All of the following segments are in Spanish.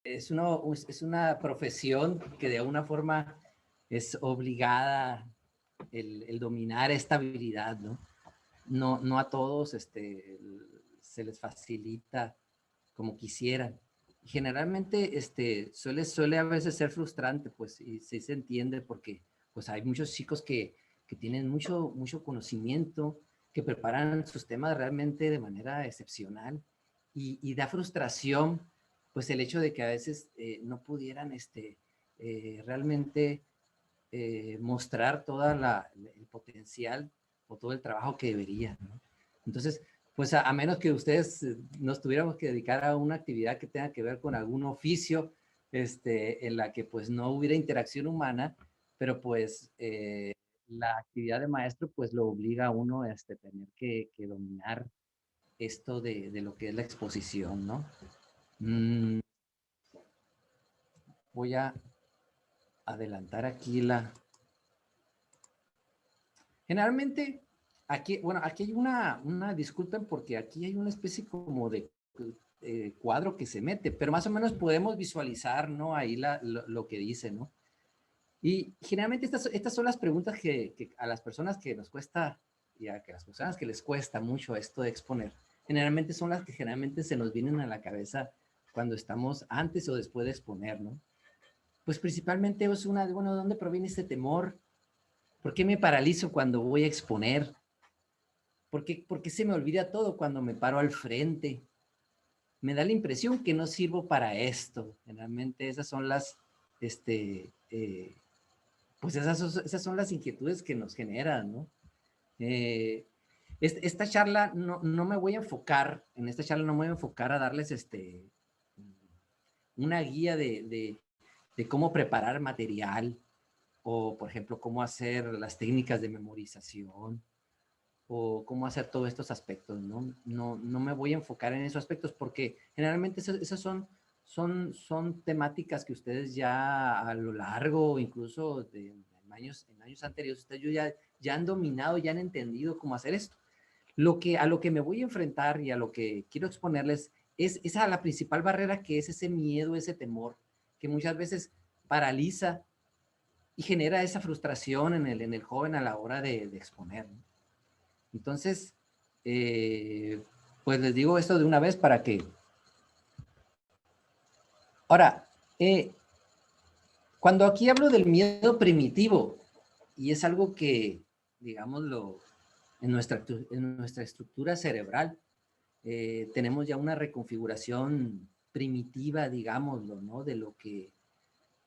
es una profesión que de alguna forma es obligada el dominar esta habilidad, ¿no? No a todos se les facilita como quisieran. Generalmente suele a veces ser frustrante, pues, y sí se entiende porque pues hay muchos chicos que tienen mucho conocimiento, que preparan sus temas realmente de manera excepcional y da frustración pues el hecho de que a veces no pudieran realmente mostrar toda el potencial o todo el trabajo que deberían, ¿no? Entonces, pues a menos que ustedes nos tuviéramos que dedicar a una actividad que tenga que ver con algún oficio, en la que pues no hubiera interacción humana, pero pues la actividad de maestro pues lo obliga a uno a tener que dominar esto de lo que es la exposición, ¿no? Voy a adelantar aquí Generalmente, aquí, bueno, aquí hay disculpen porque aquí hay una especie como de cuadro que se mete, pero más o menos podemos visualizar, ¿no? Ahí lo que dice, ¿no? Y generalmente estas son las preguntas que a las personas que nos cuesta, y a que las personas que les cuesta mucho esto de exponer, generalmente son las que generalmente se nos vienen a la cabeza cuando estamos antes o después de exponer, ¿no? Pues principalmente es bueno, ¿de dónde proviene este temor? ¿Por qué me paralizo cuando voy a exponer? ¿Por qué se me olvida todo cuando me paro al frente? Me da la impresión que no sirvo para esto. Generalmente esas son pues esas son las inquietudes que nos generan, ¿no? Eh, esta charla no me voy a enfocar, en esta charla no me voy a enfocar a darles una guía de cómo preparar material o, por ejemplo, cómo hacer las técnicas de memorización o cómo hacer todos estos aspectos, ¿no? No me voy a enfocar en esos aspectos porque generalmente esas son temáticas que ustedes ya a lo largo, incluso en años anteriores, ustedes ya han dominado, ya han entendido cómo hacer esto. A lo que me voy a enfrentar y a lo que quiero exponerles es a la principal barrera que es ese miedo, ese temor, que muchas veces paraliza y genera esa frustración en el joven a la hora de exponer, ¿no? Entonces, pues les digo esto de una vez para que... Ahora, cuando aquí hablo del miedo primitivo, y es algo que, digámoslo, en nuestra estructura cerebral, tenemos ya una reconfiguración primitiva, digámoslo, ¿no? De lo que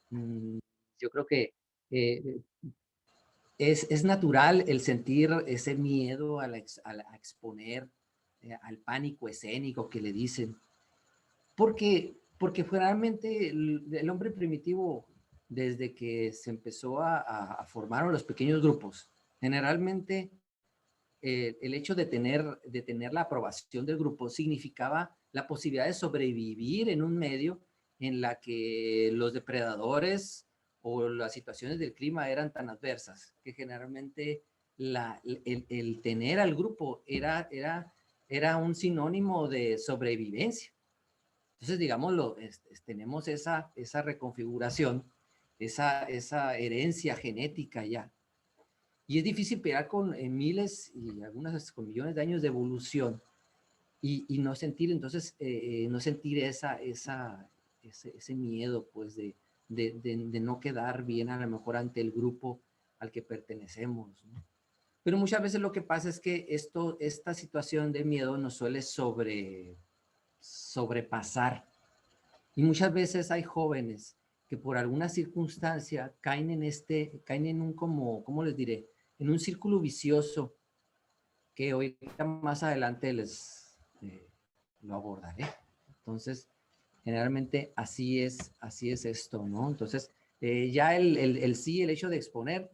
yo creo que eh, es natural el sentir ese miedo a exponer, al pánico escénico que le dicen, porque realmente el hombre primitivo, desde que se empezó a formar los pequeños grupos, generalmente el hecho de tener la aprobación del grupo significaba la posibilidad de sobrevivir en un medio en la que los depredadores o las situaciones del clima eran tan adversas que generalmente el tener al grupo era un sinónimo de sobrevivencia. Entonces, digámoslo, tenemos esa reconfiguración, esa herencia genética ya. Y es difícil pelear con miles y algunas con millones de años de evolución y no sentir, entonces, no sentir ese miedo, pues, de no quedar bien a lo mejor ante el grupo al que pertenecemos, ¿no? Pero muchas veces lo que pasa es que esta situación de miedo nos suele sobrepasar. Y muchas veces hay jóvenes que por alguna circunstancia caen en un como, ¿cómo les diré? En un círculo vicioso que hoy más adelante lo abordaré. Entonces, generalmente así es esto, ¿no? Entonces, ya el hecho de exponer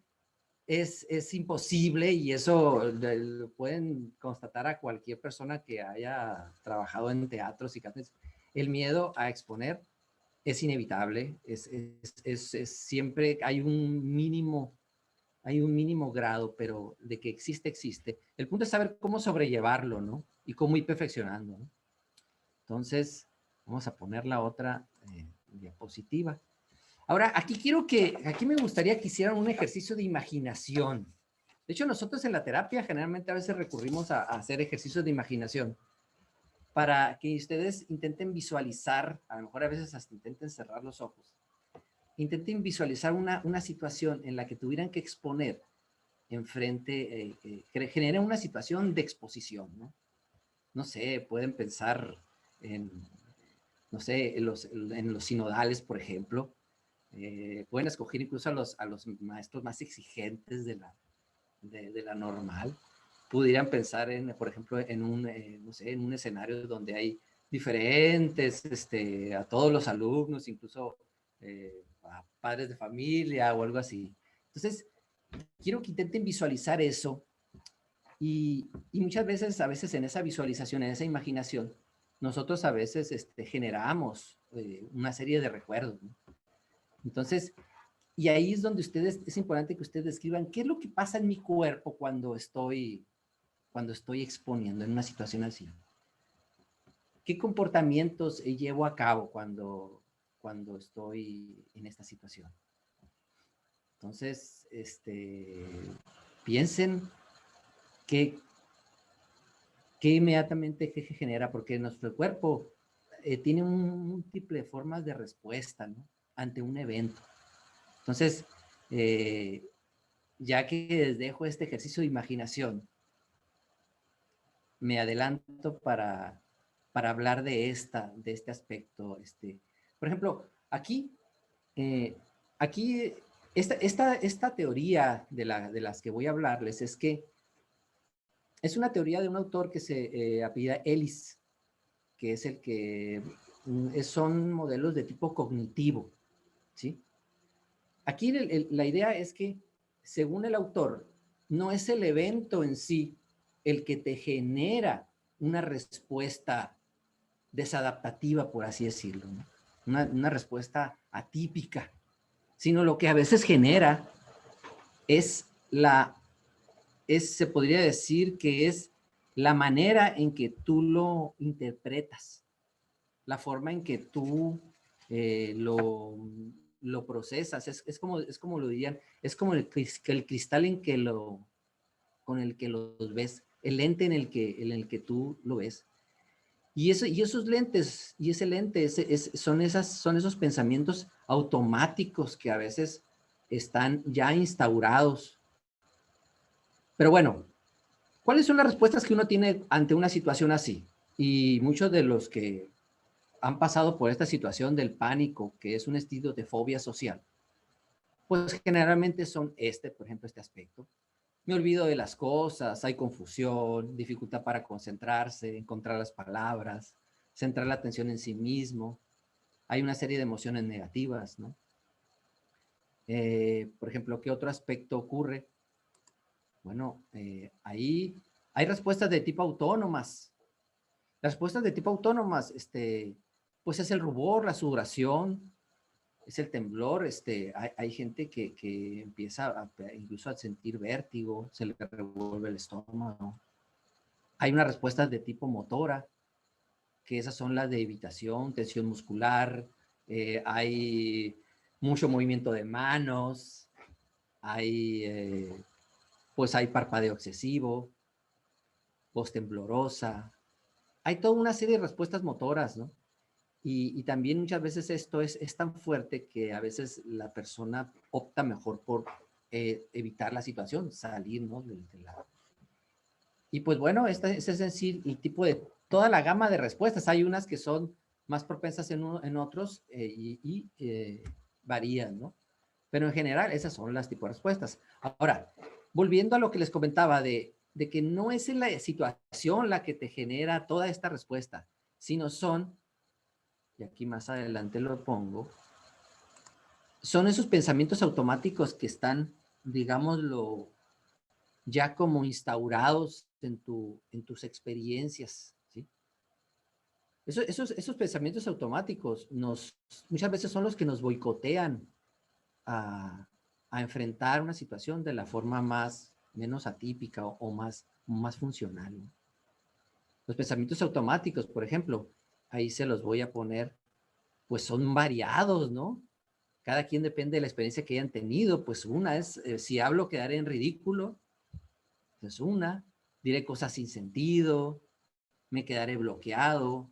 es imposible y eso lo pueden constatar a cualquier persona que haya trabajado en teatros y cantes. El miedo a exponer es inevitable, siempre hay un mínimo grado, pero de que existe, existe. El punto es saber cómo sobrellevarlo, ¿no? Y cómo ir perfeccionando, ¿no? Entonces, vamos a poner la otra positiva. Ahora, aquí me gustaría que hicieran un ejercicio de imaginación. De hecho, nosotros en la terapia generalmente a veces recurrimos a hacer ejercicios de imaginación para que ustedes intenten visualizar, a lo mejor a veces hasta intenten cerrar los ojos, intenten visualizar una situación en la que tuvieran que exponer enfrente, generen una situación de exposición, ¿no? No sé, pueden pensar en, no sé, en los sinodales, por ejemplo. Pueden escoger incluso a los maestros más exigentes de la normal. Pudieran pensar en, por ejemplo, en no sé, en un escenario donde hay diferentes, a todos los alumnos, incluso a padres de familia o algo así. Entonces, quiero que intenten visualizar eso y muchas veces, a veces en esa visualización, en esa imaginación, nosotros a veces generamos una serie de recuerdos, ¿no? Entonces, y ahí es donde es importante que ustedes describan qué es lo que pasa en mi cuerpo cuando estoy exponiendo en una situación así. ¿Qué comportamientos llevo a cabo cuando estoy en esta situación? Entonces, piensen qué inmediatamente qué genera, porque nuestro cuerpo tiene múltiples formas de respuesta, ¿no? Ante un evento. Entonces, ya que les dejo este ejercicio de imaginación, me adelanto para hablar de este aspecto. Por ejemplo, eh, aquí esta teoría de las que voy a hablarles es que es una teoría de un autor que se apellida Ellis, que es el que son modelos de tipo cognitivo, ¿sí? Aquí la idea es que, según el autor, no es el evento en sí el que te genera una respuesta desadaptativa, por así decirlo, ¿no? Una respuesta atípica, sino lo que a veces genera es se podría decir que es la manera en que tú lo interpretas, la forma en que tú lo procesas. Es como lo dirían, es como el cristal con el que lo ves, el lente en el que tú lo ves. Y esos lentes, y ese lente son esos pensamientos automáticos que a veces están ya instaurados. Pero bueno, ¿cuáles son las respuestas que uno tiene ante una situación así? Y muchos de los que han pasado por esta situación del pánico, que es un estilo de fobia social, pues generalmente son por ejemplo, este aspecto. Me olvido de las cosas, hay confusión, dificultad para concentrarse, encontrar las palabras, centrar la atención en sí mismo. Hay una serie de emociones negativas, ¿no? Por ejemplo, ¿qué otro aspecto ocurre? Bueno, ahí hay respuestas de tipo autónomas. Las respuestas de tipo autónomas, pues es el rubor, la sudoración, es el temblor. Hay gente que empieza incluso a sentir vértigo, se le revuelve el estómago. Hay unas respuestas de tipo motora, que esas son las de evitación, tensión muscular, hay mucho movimiento de manos, pues hay parpadeo excesivo, voz temblorosa. Hay toda una serie de respuestas motoras, ¿no? Y también muchas veces esto es tan fuerte que a veces la persona opta mejor por evitar la situación, salir, ¿no? Y pues bueno, ese es en sí el tipo de, toda la gama de respuestas. Hay unas que son más propensas en otros varían, ¿no? Pero en general esas son las tipos de respuestas. Ahora, volviendo a lo que les comentaba de que no es la situación la que te genera toda esta respuesta, sino y aquí más adelante lo pongo, son esos pensamientos automáticos que están, digámoslo, ya como instaurados en tus experiencias, ¿sí? Esos pensamientos automáticos muchas veces son los que nos boicotean a enfrentar una situación de la forma menos atípica o más funcional, ¿no? Los pensamientos automáticos, por ejemplo, ahí se los voy a poner pues son variados, ¿no? Cada quien depende de la experiencia que hayan tenido. Pues una es, si hablo quedaré en ridículo, es una, diré cosas sin sentido, me quedaré bloqueado,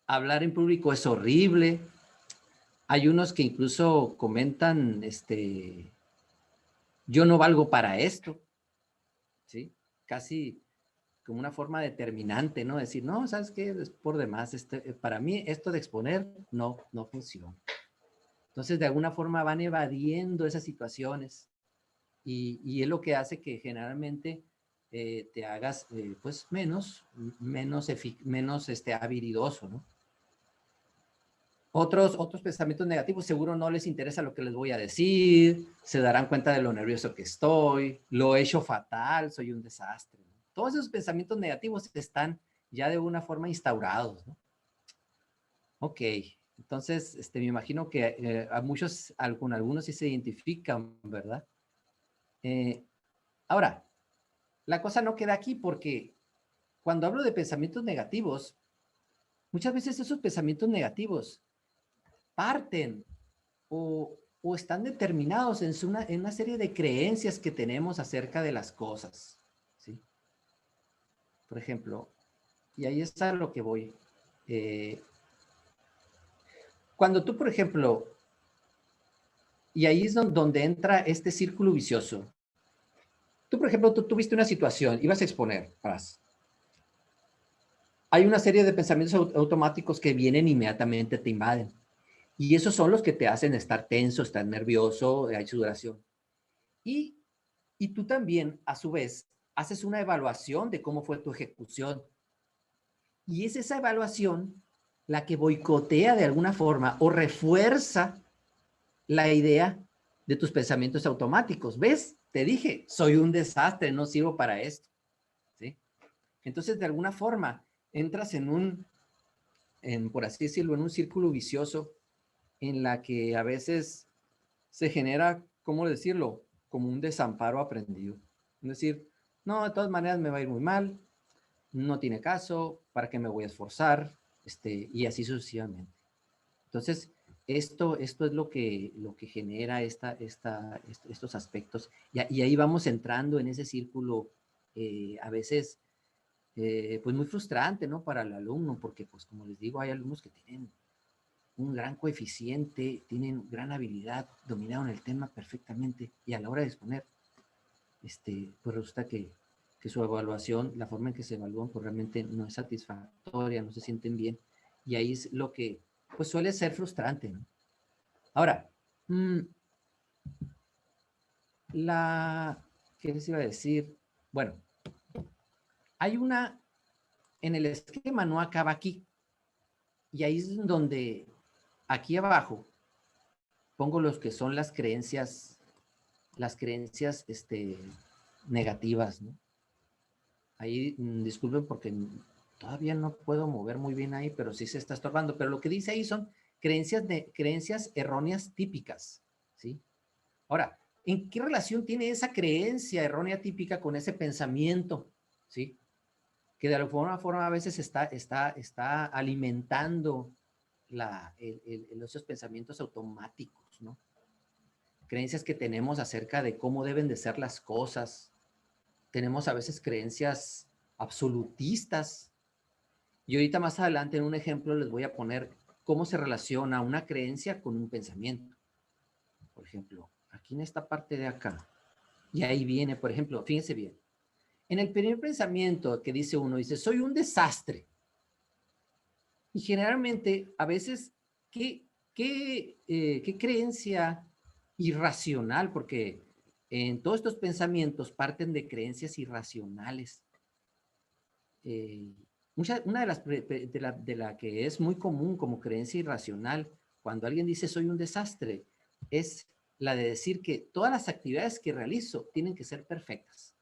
hablar en público es horrible. Hay unos que incluso comentan, yo no valgo para esto, ¿sí? Casi como una forma determinante, ¿no? Decir, no, ¿sabes qué? Es por demás, para mí esto de exponer no funciona. Entonces, de alguna forma van evadiendo esas situaciones y es lo que hace que generalmente te hagas, pues, menos habilidoso, ¿no? Otros pensamientos negativos seguro no les interesa lo que les voy a decir, se darán cuenta de lo nervioso que estoy, lo he hecho fatal, soy un desastre, ¿no? Todos esos pensamientos negativos están ya de una forma instaurados, ¿no? Ok, entonces me imagino que a muchos, con algunos sí se identifican, ¿verdad? Ahora, la cosa no queda aquí porque cuando hablo de pensamientos negativos, muchas veces esos pensamientos negativos parten o están determinados en una serie de creencias que tenemos acerca de las cosas, ¿sí? Por ejemplo, y ahí está a lo que voy. Cuando tú, por ejemplo, y ahí es donde entra este círculo vicioso. Tú, por ejemplo, tú tuviste una situación, ibas a exponer, hay una serie de pensamientos automáticos que vienen inmediatamente, te invaden. Y esos son los que te hacen estar tenso, estar nervioso, hay sudoración. Y, y tú también, a su vez, haces una evaluación de cómo fue tu ejecución. Y es esa evaluación la que boicotea de alguna forma o refuerza la idea de tus pensamientos automáticos. ¿Ves? Te dije, soy un desastre, no sirvo para esto. ¿Sí? Entonces, de alguna forma, entras por así decirlo, en un círculo vicioso en la que a veces se genera, ¿cómo decirlo? Como un desamparo aprendido. Es decir, no, de todas maneras me va a ir muy mal, no tiene caso, ¿para qué me voy a esforzar? Y así sucesivamente. Entonces, esto es lo que genera estos aspectos. Y ahí vamos entrando en ese círculo, a veces, pues muy frustrante, ¿no? Para el alumno, porque, pues, como les digo, hay alumnos que tienen un gran coeficiente, tienen gran habilidad, dominaron el tema perfectamente y a la hora de exponer, pues resulta que su evaluación, la forma en que se evalúan, pues realmente no es satisfactoria, no se sienten bien y ahí es lo que, pues suele ser frustrante, ¿no? Ahora, ¿qué les iba a decir? Bueno, hay en el esquema no acaba aquí y ahí es donde, aquí abajo, pongo los que son las creencias negativas, ¿no? Ahí, disculpen porque todavía no puedo mover muy bien ahí, pero sí se está estorbando. Pero lo que dice ahí son creencias erróneas típicas, ¿sí? Ahora, ¿en qué relación tiene esa creencia errónea típica con ese pensamiento, ¿sí? Que de alguna forma a veces está alimentando esos pensamientos automáticos, ¿no? Creencias que tenemos acerca de cómo deben de ser las cosas. Tenemos a veces creencias absolutistas. Y ahorita más adelante en un ejemplo les voy a poner cómo se relaciona una creencia con un pensamiento. Por ejemplo, aquí en esta parte de acá. Y ahí viene, por ejemplo, fíjense bien. En el primer pensamiento que dice uno, dice, soy un desastre. Y generalmente, a veces, ¿qué creencia irracional? Porque en todos estos pensamientos parten de creencias irracionales. Una de la que es muy común como creencia irracional, cuando alguien dice soy un desastre, es la de decir que todas las actividades que realizo tienen que ser perfectas.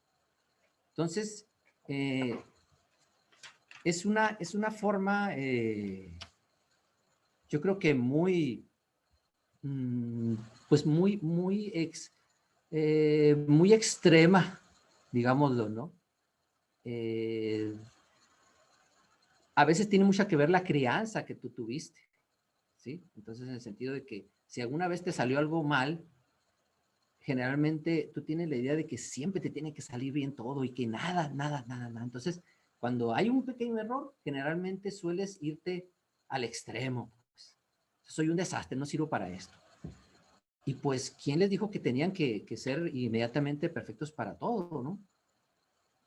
Entonces, es una forma, yo creo que pues muy extrema, digámoslo, ¿no? A veces tiene mucha que ver la crianza que tú tuviste. ¿sí? Entonces, en el sentido de que si alguna vez te salió algo mal, generalmente tú tienes la idea de que siempre te tiene que salir bien todo y que nada, nada, nada, nada. Entonces, cuando hay un pequeño error, generalmente sueles irte al extremo. Pues, soy un desastre, no sirvo para esto. Y pues, ¿quién les dijo que tenían que ser inmediatamente perfectos para todo, no?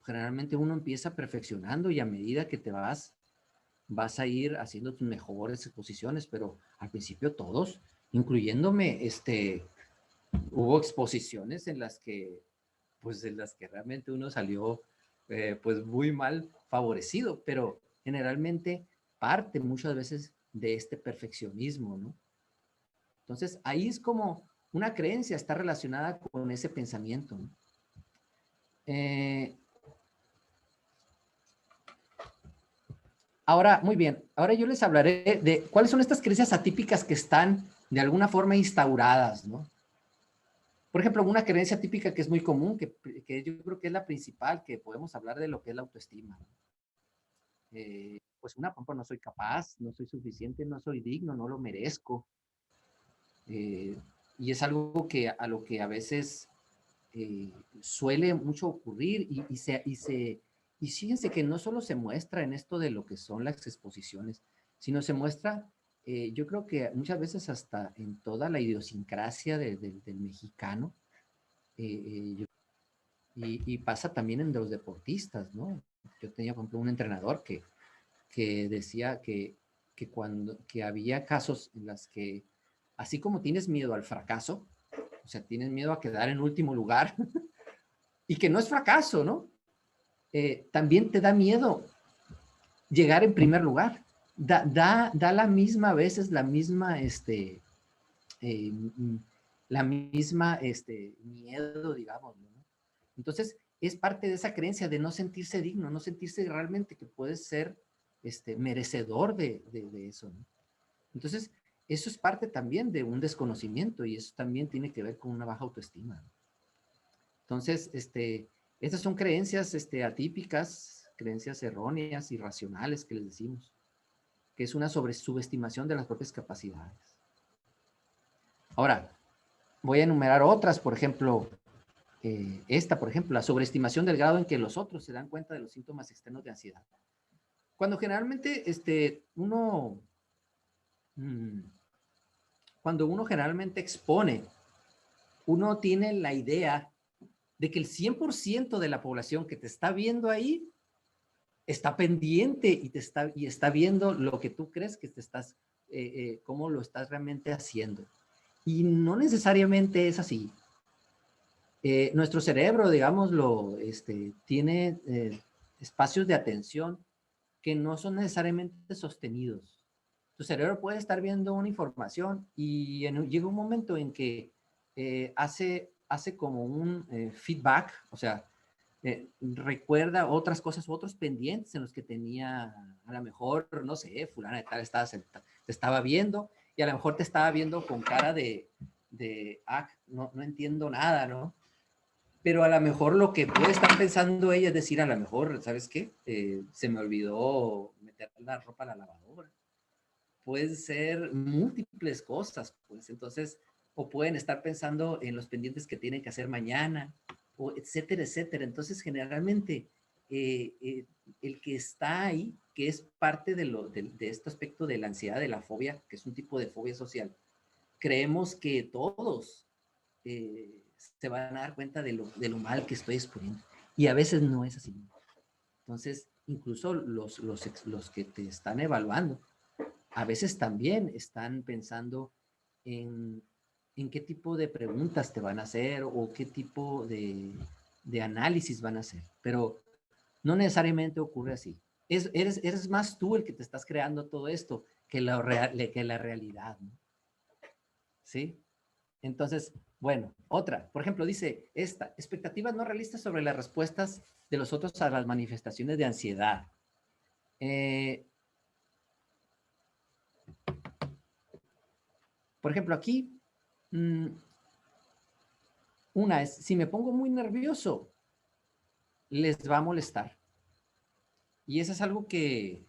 Generalmente uno empieza perfeccionando y a medida que te vas a ir haciendo tus mejores exposiciones, pero al principio todos, incluyéndome, hubo exposiciones en las que, pues, en las que realmente uno salió, pues, muy mal favorecido, pero generalmente parte muchas veces de este perfeccionismo, ¿no? Entonces, ahí es como una creencia, está relacionada con ese pensamiento, ¿no? Ahora, muy bien, ahora yo les hablaré de cuáles son estas creencias atípicas que están de alguna forma instauradas, ¿no? Por ejemplo, una creencia típica que es muy común, que yo creo que es la principal, que podemos hablar de lo que es la autoestima, ¿no? Pues una, por ejemplo, no soy capaz, no soy suficiente, no soy digno, no lo merezco. Y es algo que a lo que a veces suele mucho ocurrir y fíjense que no solo se muestra en esto de lo que son las exposiciones, sino se muestra, yo creo que muchas veces hasta en toda la idiosincrasia del mexicano, y pasa también en los deportistas, ¿no? Yo tenía, por ejemplo, un entrenador que decía que había casos en las que, así como tienes miedo al fracaso, o sea, tienes miedo a quedar en último lugar, y que no es fracaso, ¿no? También te da miedo llegar en primer lugar. Da la misma, a veces la misma, eh, la misma, miedo, digamos, ¿no? Entonces, es parte de esa creencia de no sentirse digno, no sentirse realmente que puedes ser, merecedor de eso, ¿no? Entonces, eso es parte también de un desconocimiento y eso también tiene que ver con una baja autoestima, ¿no? Entonces, estas son creencias, atípicas, creencias erróneas, irracionales que les decimos, que es una subestimación de las propias capacidades. Ahora, voy a enumerar otras, por ejemplo, esta, por ejemplo, la sobreestimación del grado en que los otros se dan cuenta de los síntomas externos de ansiedad. Cuando generalmente, mmm, cuando uno generalmente expone, uno tiene la idea de que el 100% de la población que te está viendo ahí está pendiente y está viendo lo que tú crees que te estás, cómo lo estás realmente haciendo. Y no necesariamente es así. Nuestro cerebro, digámoslo, tiene espacios de atención que no son necesariamente sostenidos. Tu cerebro puede estar viendo una información y llega un momento en que hace como un feedback, o sea, recuerda otras cosas, otros pendientes en los que tenía, a lo mejor, no sé, fulana de tal, te estaba viendo y a lo mejor te estaba viendo con cara no entiendo nada, ¿no? Pero a lo mejor lo que puede estar pensando ella es decir, a lo mejor, ¿sabes qué? Se me olvidó meter la ropa a la lavadora. Pueden ser múltiples cosas, pues entonces, o pueden estar pensando en los pendientes que tienen que hacer mañana, o etcétera, etcétera. Entonces, generalmente, el que está ahí, que es parte de este aspecto de la ansiedad, de la fobia, que es un tipo de fobia social, creemos que todos se van a dar cuenta de lo mal que estoy exponiendo. Y a veces no es así. Entonces, incluso los que te están evaluando, a veces también están pensando en, en qué tipo de preguntas te van a hacer o qué tipo de análisis van a hacer. Pero no necesariamente ocurre así. Eres más tú el que te estás creando todo esto que la realidad, ¿no? ¿Sí? Entonces, bueno, otra, por ejemplo, dice esta, expectativas no realistas sobre las respuestas de los otros a las manifestaciones de ansiedad. Por ejemplo, aquí, una es, si me pongo muy nervioso, les va a molestar. Y eso es algo que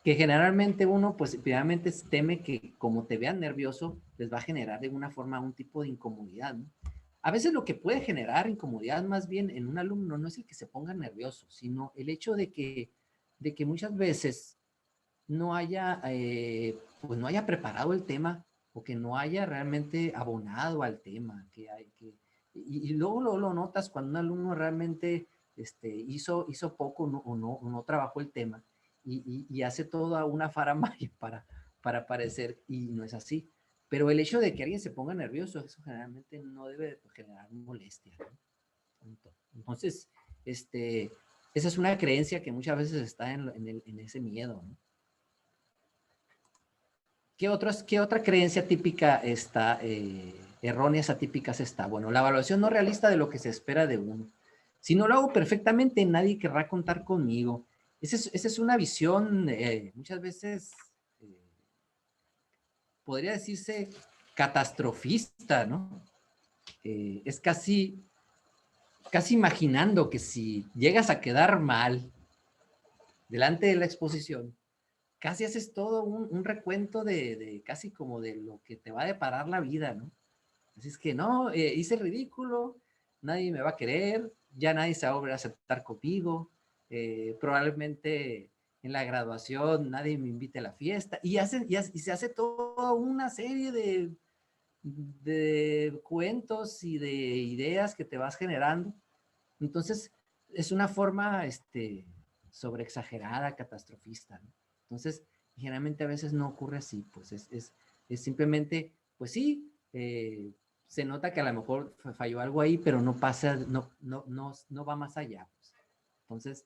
que generalmente uno, pues, primeramente teme que como te vean nervioso, les va a generar de alguna forma un tipo de incomodidad, ¿no? A veces lo que puede generar incomodidad más bien en un alumno no es el que se ponga nervioso, sino el hecho de que muchas veces no haya, pues no haya preparado el tema o que no haya realmente abonado al tema. Y luego lo notas cuando un alumno realmente hizo poco o no trabajó el tema y hace toda una faramaya para parecer, y no es así. Pero el hecho de que alguien se ponga nervioso, eso generalmente no debe generar molestia, ¿no? Entonces, esa es una creencia que muchas veces está en ese miedo, ¿no? ¿Qué otra creencia típica está, erróneas atípicas está? Bueno, la evaluación no realista de lo que se espera de uno. Si no lo hago perfectamente, nadie querrá contar conmigo. Esa es una visión muchas veces, eh, podría decirse, catastrofista, ¿no? Es casi imaginando que si llegas a quedar mal delante de la exposición, casi haces todo un recuento de casi como de lo que te va a deparar la vida, ¿no? Así es que no, hice ridículo, nadie me va a querer, ya nadie se va a volver a aceptar conmigo, probablemente en la graduación nadie me invite a la fiesta, y se hace toda una serie de cuentos y de ideas que te vas generando. Entonces, es una forma sobreexagerada, catastrofista, ¿no? Entonces, generalmente a veces no ocurre así, pues es simplemente, pues sí, se nota que a lo mejor falló algo ahí, pero no pasa, no va más allá, pues. Entonces,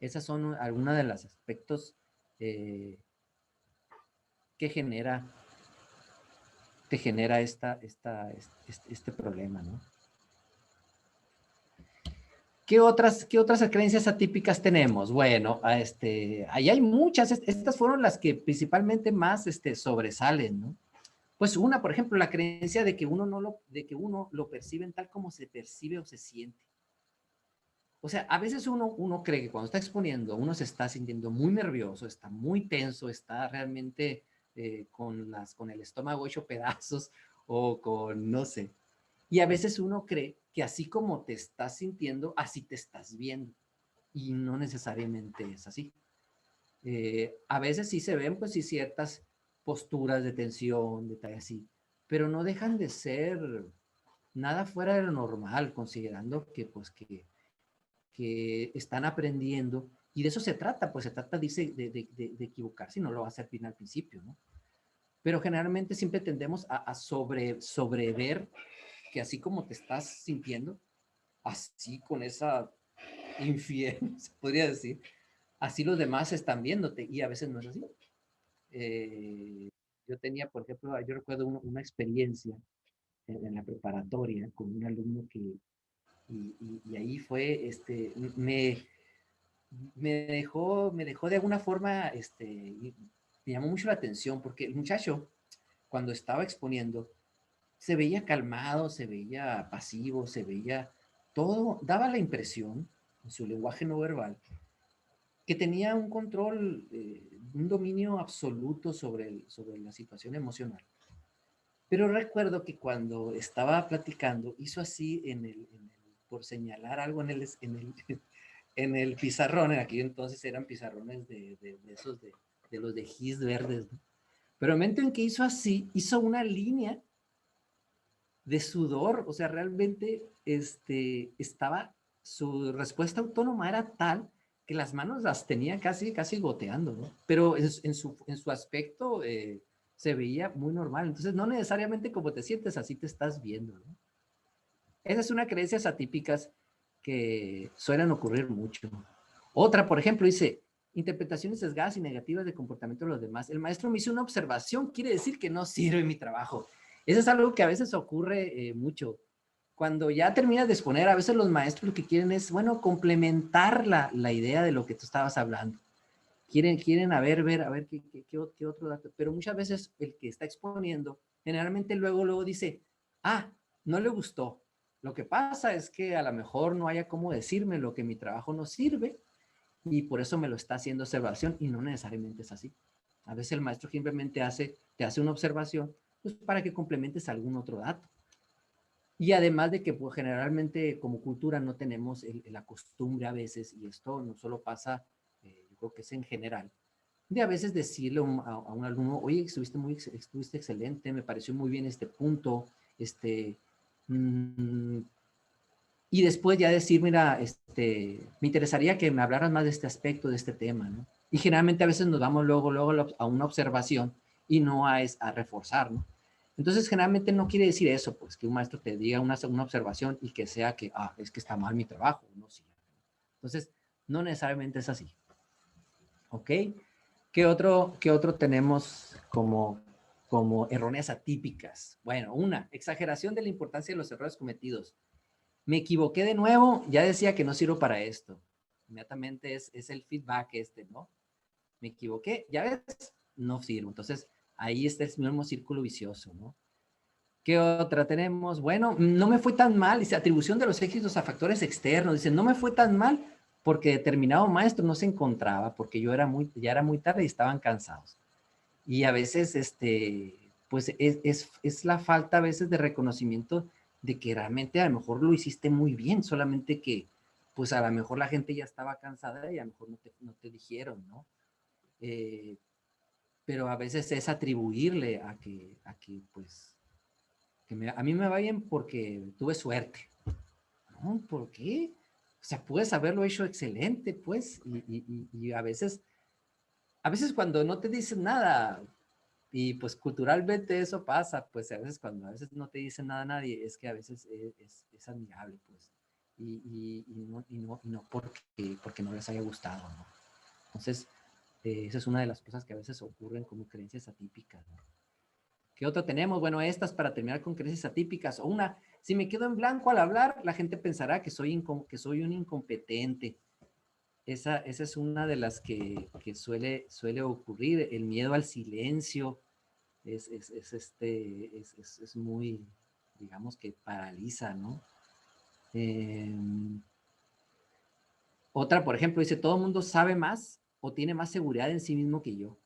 esas son algunas de los aspectos eh, que te genera este problema, ¿no? Qué otras creencias atípicas tenemos? Bueno, ahí hay muchas. Estas fueron las que principalmente más sobresalen, ¿no? Pues una, por ejemplo, la creencia de que de que uno lo perciben tal como se percibe o se siente. O sea, a veces uno cree que cuando está exponiendo, uno se está sintiendo muy nervioso, está muy tenso, está realmente con el estómago hecho pedazos o con, no sé. Y a veces uno cree que así como te estás sintiendo, así te estás viendo. Y no necesariamente es así. A veces sí se ven, pues sí, ciertas posturas de tensión, detalles así, pero no dejan de ser nada fuera de lo normal, considerando que, pues, que están aprendiendo. Y de eso se trata, pues se trata, dice, de equivocarse y no lo va a hacer bien al principio, ¿no? Pero generalmente siempre tendemos a sobrever que así como te estás sintiendo, así con esa infiel, se podría decir, así los demás están viéndote y a veces no es así. Yo tenía, por ejemplo, yo recuerdo una experiencia la preparatoria con un alumno que, y ahí fue, me dejó de alguna forma, me llamó mucho la atención porque el muchacho, cuando estaba exponiendo, se veía calmado, se veía pasivo, se veía todo, daba la impresión, en su lenguaje no verbal, que tenía un control, un dominio absoluto sobre la situación emocional. Pero recuerdo que cuando estaba platicando, hizo así por señalar algo en el pizarrón, en aquel entonces eran pizarrones de esos de los de gis verdes, ¿no? Pero el momento en que hizo así, hizo una línea de sudor, o sea, realmente su respuesta autónoma era tal que las manos las tenía casi goteando, ¿no? Pero en su aspecto se veía muy normal. Entonces, no necesariamente como te sientes, así te estás viendo, ¿no? Esa es una creencia atípicas que suelen ocurrir mucho. Otra, por ejemplo, dice, interpretaciones sesgadas y negativas de comportamiento de los demás. El maestro me hizo una observación, quiere decir que no sirve mi trabajo. Eso es algo que a veces ocurre mucho. Cuando ya terminas de exponer, a veces los maestros lo que quieren es, bueno, complementar la idea de lo que tú estabas hablando. Quieren a ver qué otro dato. Pero muchas veces el que está exponiendo, generalmente luego dice, ah, no le gustó. Lo que pasa es que a lo mejor no haya cómo decirme lo que mi trabajo no sirve y por eso me lo está haciendo observación y no necesariamente es así. A veces el maestro simplemente te hace una observación pues para que complementes algún otro dato. Y además de que pues, generalmente como cultura no tenemos la costumbre a veces, y esto no solo pasa, yo creo que es en general, de a veces decirle a un alumno, oye, estuviste excelente, me pareció muy bien este punto, y después ya decir, mira, me interesaría que me hablaras más de este aspecto, de este tema, ¿no? Y generalmente a veces nos vamos luego a una observación y no a reforzar, ¿no? Entonces, generalmente no quiere decir eso, pues, que un maestro te diga una observación y que sea que, es que está mal mi trabajo, ¿no? Sí. Entonces, no necesariamente es así. ¿Ok? Qué otro tenemos como erróneas atípicas? Bueno, una, exageración de la importancia de los errores cometidos. Me equivoqué de nuevo, ya decía que no sirvo para esto. Inmediatamente es el feedback ¿no? Me equivoqué, ya ves, no sirvo. Entonces, ahí está el mismo círculo vicioso, ¿no? ¿Qué otra tenemos? Bueno, no me fue tan mal, dice, atribución de los éxitos a factores externos. Dice, no me fue tan mal porque determinado maestro no se encontraba, porque ya era muy tarde y estaban cansados. Y a veces, pues es la falta a veces de reconocimiento de que realmente a lo mejor lo hiciste muy bien, solamente que, pues a lo mejor la gente ya estaba cansada y a lo mejor no te dijeron, ¿no? Pero a veces es atribuirle pues, a mí me va bien porque tuve suerte. No, ¿por qué? O sea, puedes haberlo hecho excelente, pues, y a veces cuando no te dicen nada, y pues culturalmente eso pasa, pues a veces no te dicen nada a nadie, es que a veces es admirable, pues, y no porque no les haya gustado, ¿no? Entonces, esa es una de las cosas que a veces ocurren como creencias atípicas, ¿no? ¿Qué otro tenemos? Bueno, estas para terminar con creencias atípicas. O una, si me quedo en blanco al hablar, la gente pensará que soy un incompetente. Esa es una de las que suele ocurrir. El miedo al silencio es muy, digamos que paraliza, ¿no? Otra, por ejemplo, dice, todo el mundo sabe más o tiene más seguridad en sí mismo que yo.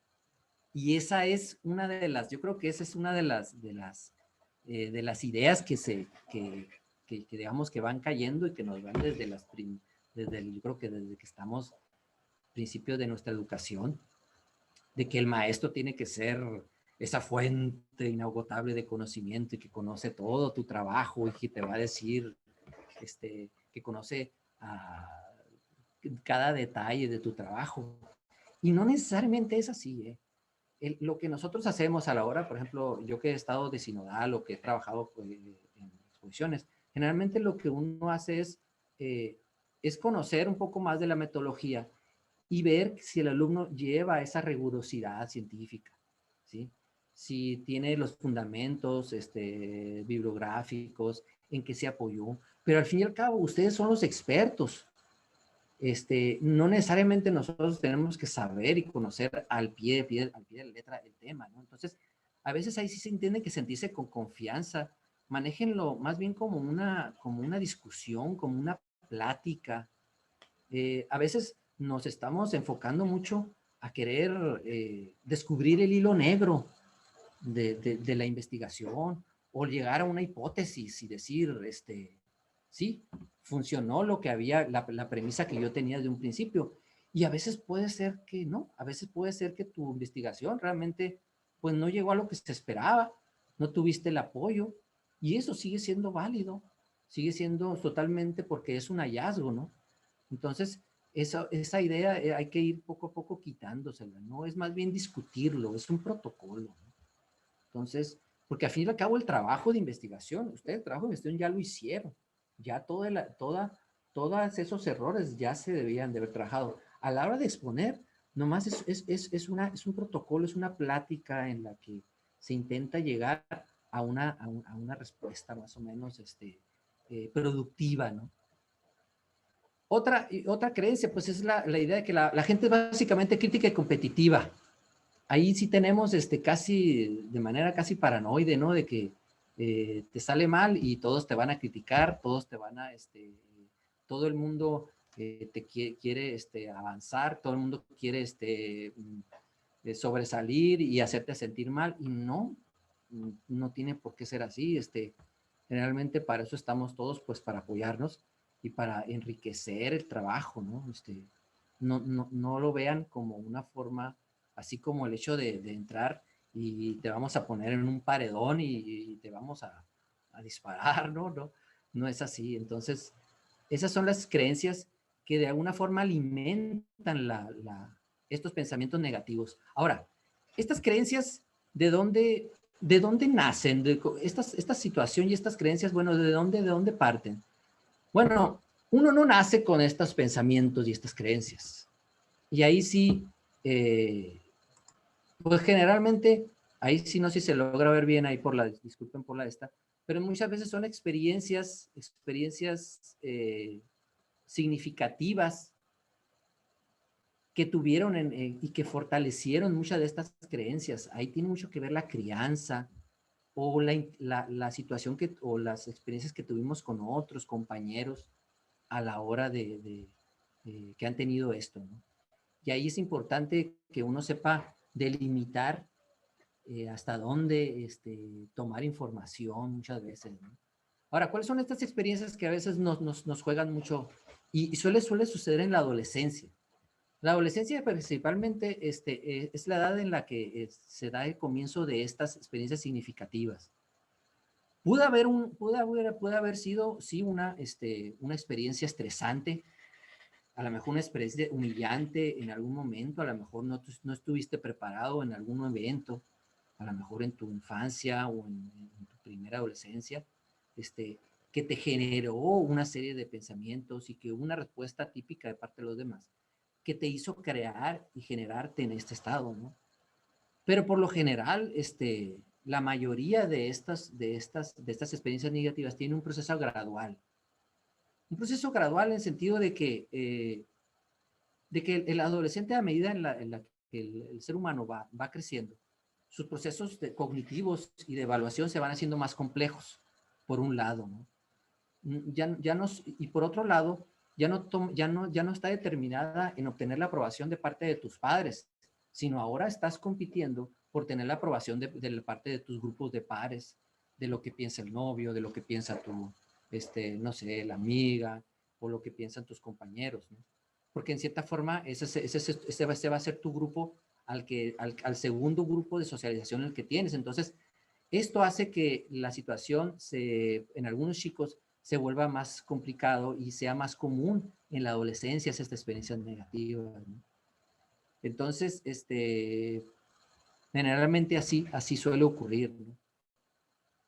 Y esa es una de las, yo creo que esa es una de las ideas que digamos que van cayendo y que nos van yo creo que desde que estamos principios de nuestra educación, de que el maestro tiene que ser esa fuente inagotable de conocimiento y que conoce todo tu trabajo y que te va a decir, que conoce cada detalle de tu trabajo. Y no necesariamente es así, ¿eh? Lo que nosotros hacemos a la hora, por ejemplo, yo que he estado de sinodal o que he trabajado en exposiciones, generalmente lo que uno hace es conocer un poco más de la metodología y ver si el alumno lleva esa rigurosidad científica, ¿sí? Si tiene los fundamentos bibliográficos, en qué se apoyó. Pero al fin y al cabo, ustedes son los expertos. No necesariamente nosotros tenemos que saber y conocer al pie de la letra el tema, ¿no? Entonces, a veces ahí sí se entiende que sentirse con confianza, manéjenlo más bien como una discusión, como una plática. A veces nos estamos enfocando mucho a querer descubrir el hilo negro de la investigación o llegar a una hipótesis y decir, sí, funcionó lo que había, la premisa que yo tenía de un principio. Y a veces puede ser que no, a veces puede ser que tu investigación realmente pues no llegó a lo que se esperaba, no tuviste el apoyo y eso sigue siendo válido, sigue siendo totalmente porque es un hallazgo, ¿no? Entonces, esa idea hay que ir poco a poco quitándosela, ¿no? Es más bien discutirlo, es un protocolo, ¿no? Entonces, porque al fin y al cabo el trabajo de investigación, ustedes el trabajo de investigación ya lo hicieron, ya todos esos errores ya se debían de haber trabajado. A la hora de exponer, nomás es un protocolo, es una plática en la que se intenta llegar a una respuesta más o menos productiva, ¿no? Otra creencia, pues es la idea de que la gente es básicamente crítica y competitiva. Ahí sí tenemos casi, de manera casi paranoide, ¿no? De que te sale mal y todos te van a criticar, todo el mundo quiere avanzar, todo el mundo quiere sobresalir y hacerte sentir mal, y no tiene por qué ser así. Generalmente para eso estamos todos, pues para apoyarnos y para enriquecer el trabajo, ¿no? No lo vean como una forma, así como el hecho de entrar y te vamos a poner en un paredón y te vamos a disparar, ¿no? No es así. Entonces, esas son las creencias que de alguna forma alimentan estos pensamientos negativos. Ahora, estas creencias, ¿de dónde nacen? Esta situación y estas creencias, bueno, ¿de dónde parten? Bueno, uno no nace con estos pensamientos y estas creencias. Y ahí sí, pues generalmente, ahí sí no sé si se logra ver bien ahí disculpen por la esta, pero muchas veces son experiencias significativas que tuvieron y que fortalecieron muchas de estas creencias. Ahí tiene mucho que ver la crianza o la situación o las experiencias que tuvimos con otros compañeros a la hora que han tenido esto, ¿no? Y ahí es importante que uno sepa delimitar hasta dónde tomar información muchas veces, ¿no? Ahora, ¿cuáles son estas experiencias que a veces nos juegan mucho y suele suceder en la adolescencia? La adolescencia principalmente es la edad en la que se da el comienzo de estas experiencias significativas. Puede haber sido, sí, una experiencia estresante, a lo mejor una experiencia humillante en algún momento, a lo mejor no estuviste preparado en algún evento, a lo mejor en tu infancia o en tu primera adolescencia, que te generó una serie de pensamientos y que hubo una respuesta típica de parte de los demás, que te hizo crear y generarte en este estado, ¿no? Pero por lo general, la mayoría de estas experiencias negativas tiene un proceso gradual. Un proceso gradual en el sentido de que el adolescente, a medida en la que el ser humano va creciendo, sus procesos cognitivos y de evaluación se van haciendo más complejos, por un lado, ¿no? Y por otro lado, ya no está determinada en obtener la aprobación de parte de tus padres, sino ahora estás compitiendo por tener la aprobación de la parte de tus grupos de pares, de lo que piensa el novio, de lo que piensa no sé, la amiga, o lo que piensan tus compañeros, ¿no? Porque en cierta forma ese va a ser tu grupo al segundo grupo de socialización el que tienes. Entonces, esto hace que la situación en algunos chicos se vuelva más complicado y sea más común en la adolescencia estas experiencias negativas, ¿no? Entonces, generalmente así suele ocurrir, ¿no?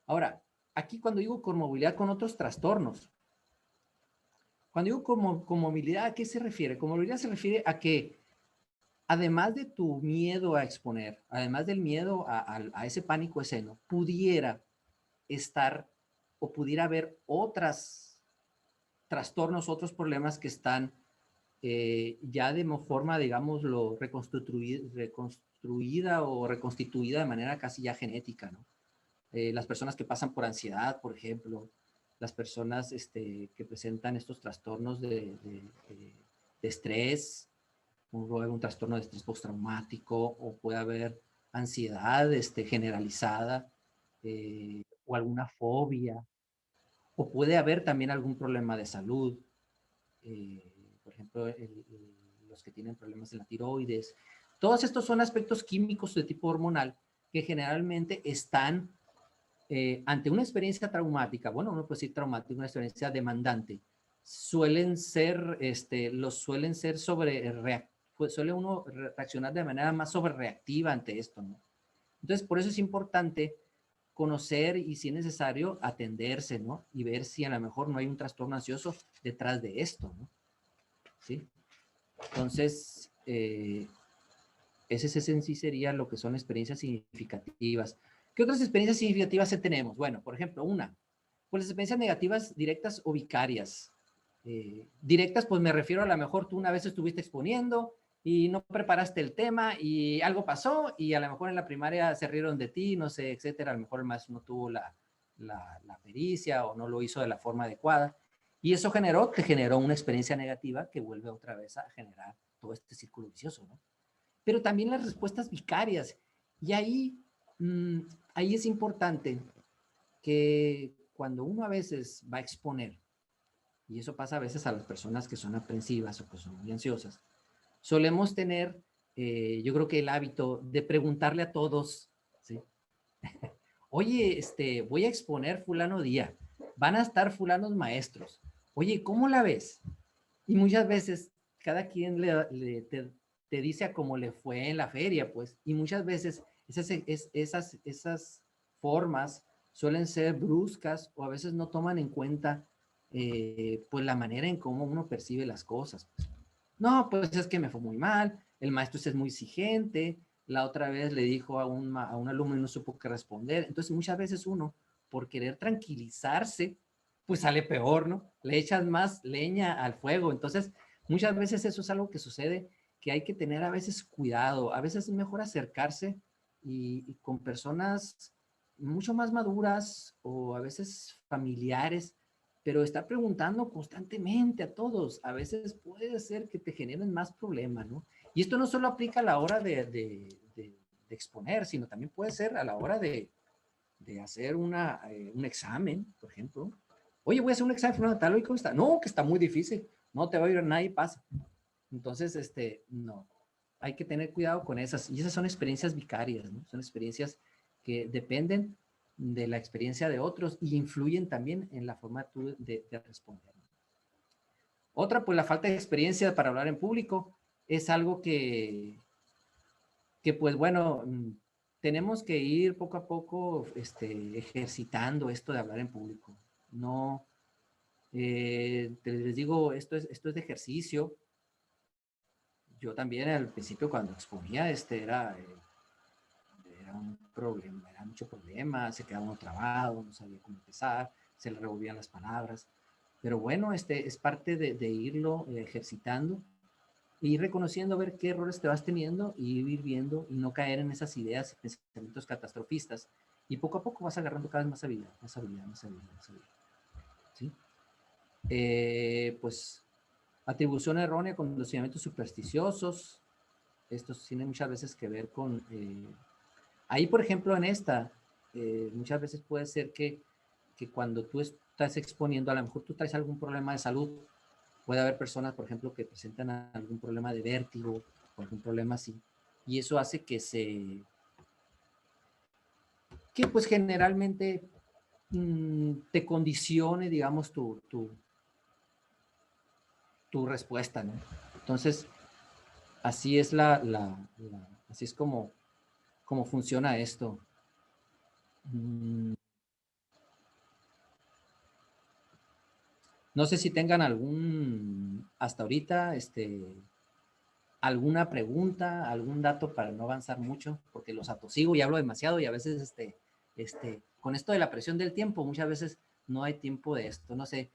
Ahora, aquí cuando digo comorbilidad con otros trastornos, cuando digo comorbilidad, ¿a qué se refiere? Comorbilidad se refiere a que además de tu miedo a exponer, además del miedo a ese pánico escénico, pudiera estar o pudiera haber otros trastornos, otros problemas que están ya de forma, digámoslo, reconstruida o reconstituida de manera casi ya genética, ¿no? Las personas que pasan por ansiedad, por ejemplo, las personas que presentan estos trastornos de estrés, puede haber un trastorno de estrés postraumático o puede haber ansiedad generalizada, o alguna fobia, o puede haber también algún problema de salud, eh, por ejemplo, los que tienen problemas en la tiroides. Todos estos son aspectos químicos de tipo hormonal que generalmente están ante una experiencia traumática, bueno, uno puede decir traumática, una experiencia demandante, suelen ser suele uno reaccionar de manera más sobrereactiva ante esto, ¿no? Entonces, por eso es importante conocer y, si es necesario, atenderse, ¿no? Y ver si a lo mejor no hay un trastorno ansioso detrás de esto, ¿no? ¿Sí? Entonces, ese en sí sería lo que son experiencias significativas. ¿Qué otras experiencias significativas tenemos? Bueno, por ejemplo, pues las experiencias negativas directas o vicarias. Directas, pues me refiero a lo mejor tú una vez estuviste exponiendo y no preparaste el tema y algo pasó y a lo mejor en la primaria se rieron de ti, no sé, etcétera. A lo mejor el maestro no tuvo la pericia o no lo hizo de la forma adecuada Y eso te generó una experiencia negativa que vuelve otra vez a generar todo este círculo vicioso, ¿no? Pero también las respuestas vicarias. Y ahí es importante que cuando uno a veces va a exponer, y eso pasa a veces a las personas que son aprensivas o que son muy ansiosas, solemos tener, yo creo que el hábito de preguntarle a todos, ¿sí? Oye, voy a exponer fulano día, van a estar fulanos maestros, oye, ¿cómo la ves? Y muchas veces cada quien te dice a cómo le fue en la feria, pues, y muchas veces esas formas suelen ser bruscas o a veces no toman en cuenta pues la manera en cómo uno percibe las cosas. Pues. No, pues es que me fue muy mal, el maestro es muy exigente, la otra vez le dijo a un alumno y no supo qué responder. Entonces muchas veces uno, por querer tranquilizarse, pues sale peor, ¿no? Le echas más leña al fuego. Entonces muchas veces eso es algo que sucede, que hay que tener a veces cuidado, a veces es mejor acercarse y con personas mucho más maduras o a veces familiares, pero estar preguntando constantemente a todos, a veces puede ser que te generen más problemas, ¿no? Y esto no solo aplica a la hora de exponer, sino también puede ser a la hora de hacer un examen, por ejemplo. Oye, voy a hacer un examen de tal, ¿y cómo está? No, que está muy difícil, no te va a ir nadie, pasa. Entonces, no, hay que tener cuidado con esas, y esas son experiencias vicarias, ¿no? Son experiencias que dependen de la experiencia de otros y influyen también en la forma de responder. Otra, pues la falta de experiencia para hablar en público es algo que pues bueno, tenemos que ir poco a poco ejercitando esto de hablar en público. No, les digo, esto es de ejercicio. Yo también al principio cuando exponía, era un problema, era mucho problema, se quedaba uno trabado, no sabía cómo empezar, se le revolvían las palabras. Pero bueno, es parte de irlo ejercitando e ir reconociendo a ver qué errores te vas teniendo y ir viendo y no caer en esas ideas y pensamientos catastrofistas. Y poco a poco vas agarrando cada vez más habilidad, más habilidad, más habilidad, más habilidad. ¿Sí? Pues atribución errónea, condicionamientos supersticiosos. Estos tienen muchas veces que ver con... ahí, por ejemplo, en esta, muchas veces puede ser que cuando tú estás exponiendo, a lo mejor tú traes algún problema de salud. Puede haber personas, por ejemplo, que presentan algún problema de vértigo o algún problema así. Y eso hace que pues generalmente te condicione, digamos, tu respuesta, ¿no? Entonces, así es así es como funciona esto. No sé si tengan hasta ahorita, alguna pregunta, algún dato para no avanzar mucho, porque los atosigo y hablo demasiado y a veces, con esto de la presión del tiempo, muchas veces no hay tiempo de esto, no sé.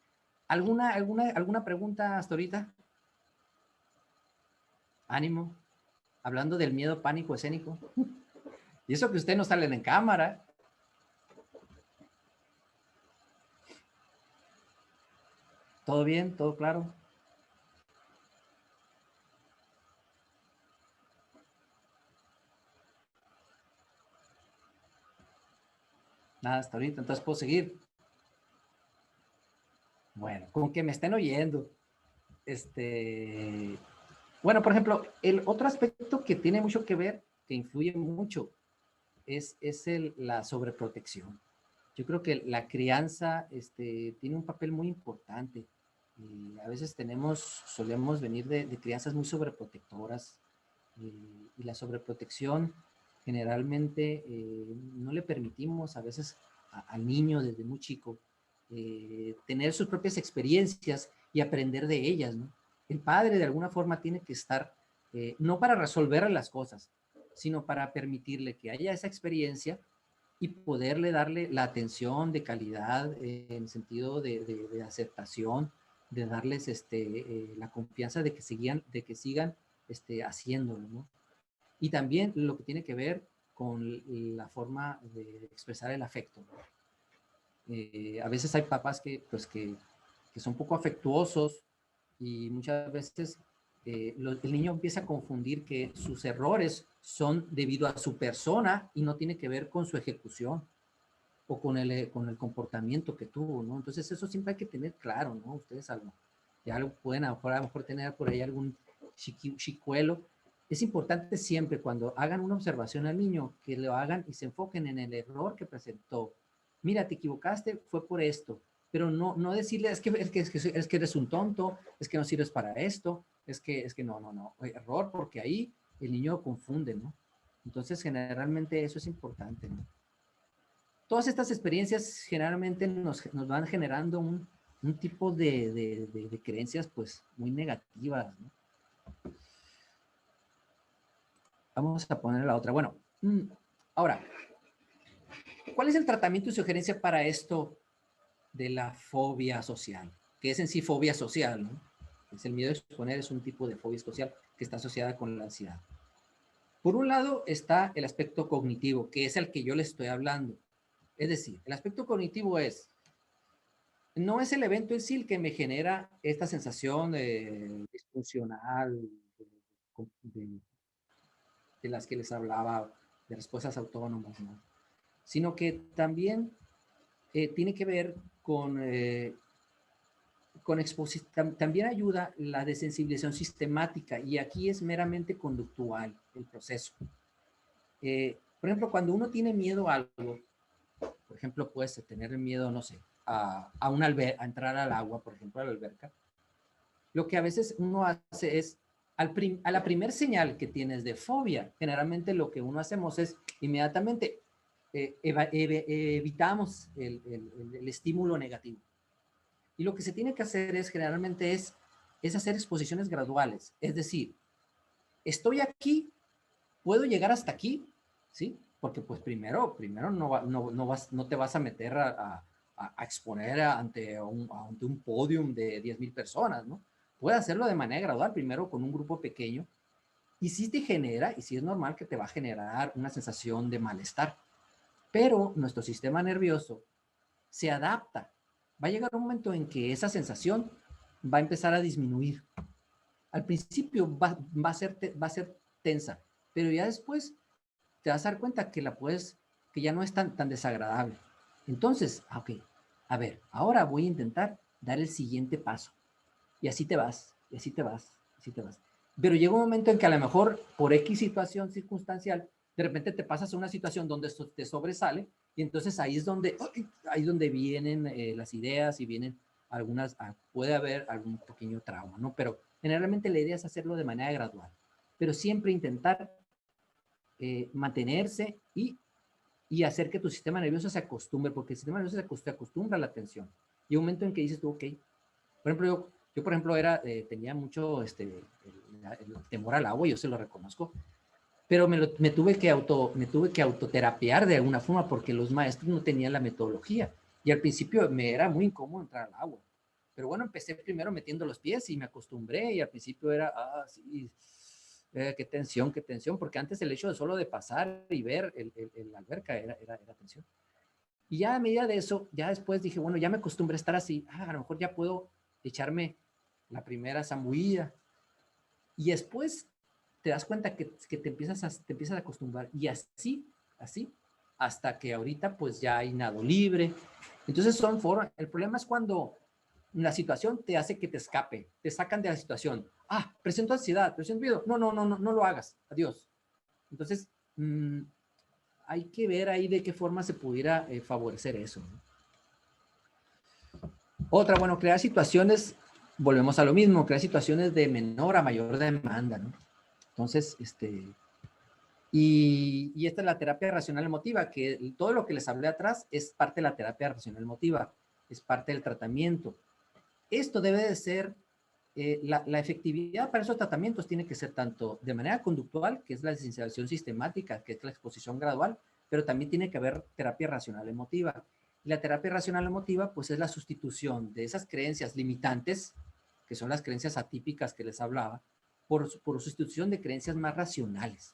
¿Alguna pregunta hasta ahorita? Ánimo. Hablando del miedo pánico escénico. Y eso que ustedes no salen en cámara. ¿Todo bien? ¿Todo claro? Nada, hasta ahorita. Entonces puedo seguir. Bueno, con que me estén oyendo. Bueno, por ejemplo, el otro aspecto que tiene mucho que ver, que influye mucho, es la sobreprotección. Yo creo que la crianza tiene un papel muy importante. A veces solemos venir de crianzas muy sobreprotectoras y la sobreprotección generalmente no le permitimos a veces al niño desde muy chico tener sus propias experiencias y aprender de ellas, ¿no? El padre de alguna forma tiene que estar, no para resolver las cosas, sino para permitirle que haya esa experiencia y poderle darle la atención de calidad en el sentido de aceptación, de darles la confianza de que sigan haciéndolo, ¿no? Y también lo que tiene que ver con la forma de expresar el afecto, ¿no? A veces hay papás que que son poco afectuosos y muchas veces el niño empieza a confundir que sus errores son debido a su persona y no tiene que ver con su ejecución o con el comportamiento que tuvo, ¿no? Entonces eso siempre hay que tener claro, ¿no? Ustedes algo, ya lo pueden a lo mejor tener por ahí algún chicuelo. Es importante siempre cuando hagan una observación al niño que lo hagan y se enfoquen en el error que presentó. Mira, te equivocaste, fue por esto, pero no decirle es que eres un tonto, es que no sirves para esto, es que no, error, porque ahí el niño confunde, ¿no? Entonces generalmente eso es importante, ¿no? Todas estas experiencias generalmente nos van generando un tipo de creencias pues muy negativas, ¿no? Vamos a poner la otra. Bueno, ahora, ¿cuál es el tratamiento y sugerencia para esto de la fobia social? Que es en sí fobia social, ¿no? Es el miedo a exponer, es un tipo de fobia social que está asociada con la ansiedad. Por un lado está el aspecto cognitivo, que es el que yo les estoy hablando. Es decir, el aspecto cognitivo no es el evento en sí el que me genera esta sensación disfuncional de, de las que les hablaba, de respuestas autónomas, ¿no? Sino que también tiene que ver con exposición, también ayuda la desensibilización sistemática y aquí es meramente conductual el proceso. Por ejemplo, cuando uno tiene miedo a algo, por ejemplo, puedes tener miedo, no sé, a entrar al agua, por ejemplo, a la alberca, lo que a veces uno hace es, a la primer señal que tienes de fobia, generalmente lo que uno hacemos es inmediatamente evitamos el estímulo negativo. Y lo que se tiene que hacer es generalmente es hacer exposiciones graduales. Es decir, estoy aquí, puedo llegar hasta aquí, ¿sí? Porque pues primero no te vas a meter a exponer ante un podium de 10,000 personas, ¿no? Puedes hacerlo de manera gradual, primero con un grupo pequeño, y si te genera, y si es normal que te va a generar una sensación de malestar, pero nuestro sistema nervioso se adapta. Va a llegar un momento en que esa sensación va a empezar a disminuir. Al principio va a ser tensa, pero ya después te vas a dar cuenta que ya no es tan desagradable. Entonces, ok, a ver, ahora voy a intentar dar el siguiente paso. Y así te vas, y así te vas, así te vas. Pero llega un momento en que a lo mejor por X situación circunstancial, de repente te pasas a una situación donde esto te sobresale y entonces ahí es donde vienen las ideas y vienen puede haber algún pequeño trauma, ¿no? Pero generalmente la idea es hacerlo de manera gradual, pero siempre intentar mantenerse y hacer que tu sistema nervioso se acostumbre, porque el sistema nervioso se acostumbra a la tensión. Y un momento en que dices tú, ok, por ejemplo, yo por ejemplo, tenía mucho el temor al agua, yo se lo reconozco, pero me tuve que autoterapiar de alguna forma porque los maestros no tenían la metodología. Y al principio me era muy incómodo entrar al agua. Pero bueno, empecé primero metiendo los pies y me acostumbré y al principio era, sí, qué tensión, porque antes el hecho de solo de pasar y ver la alberca era tensión. Y ya a medida de eso, ya después dije, bueno, ya me acostumbré a estar así, a lo mejor ya puedo echarme la primera zambullida. Y después te das cuenta que te empiezas a acostumbrar. Y así, hasta que ahorita pues ya hay nado libre. Entonces son formas. El problema es cuando la situación te hace que te escape, te sacan de la situación. Presento ansiedad, presento miedo. No lo hagas. Adiós. Entonces, hay que ver ahí de qué forma se pudiera favorecer eso, ¿no? Otra, bueno, crear situaciones, volvemos a lo mismo, crear situaciones de menor a mayor demanda, ¿no? Entonces, y esta es la terapia racional emotiva, que todo lo que les hablé atrás es parte de la terapia racional emotiva, es parte del tratamiento. Esto debe de ser, la efectividad para esos tratamientos tiene que ser tanto de manera conductual, que es la desensibilización sistemática, que es la exposición gradual, pero también tiene que haber terapia racional emotiva. Y la terapia racional emotiva, pues es la sustitución de esas creencias limitantes, que son las creencias atípicas que les hablaba, por sustitución de creencias más racionales.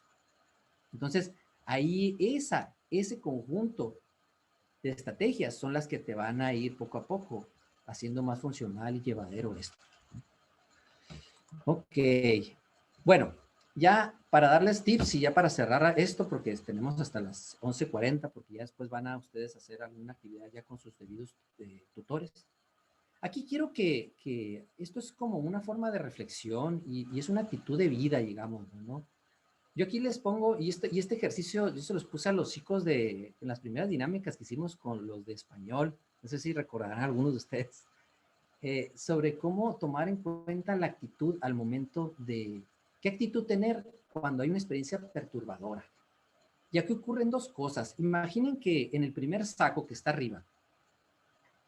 Entonces, ahí ese conjunto de estrategias son las que te van a ir poco a poco haciendo más funcional y llevadero esto. Ok. Bueno, ya para darles tips y ya para cerrar esto, porque tenemos hasta las 11:40, porque ya después van a ustedes hacer alguna actividad ya con sus debidos tutores. Aquí quiero que esto es como una forma de reflexión y es una actitud de vida, digamos, ¿no? Yo aquí les pongo, y este ejercicio yo se los puse a los chicos en las primeras dinámicas que hicimos con los de español, no sé si recordarán algunos de ustedes, sobre cómo tomar en cuenta la actitud al momento de, qué actitud tener cuando hay una experiencia perturbadora. Y aquí ocurren dos cosas. Imaginen que en el primer saco que está arriba,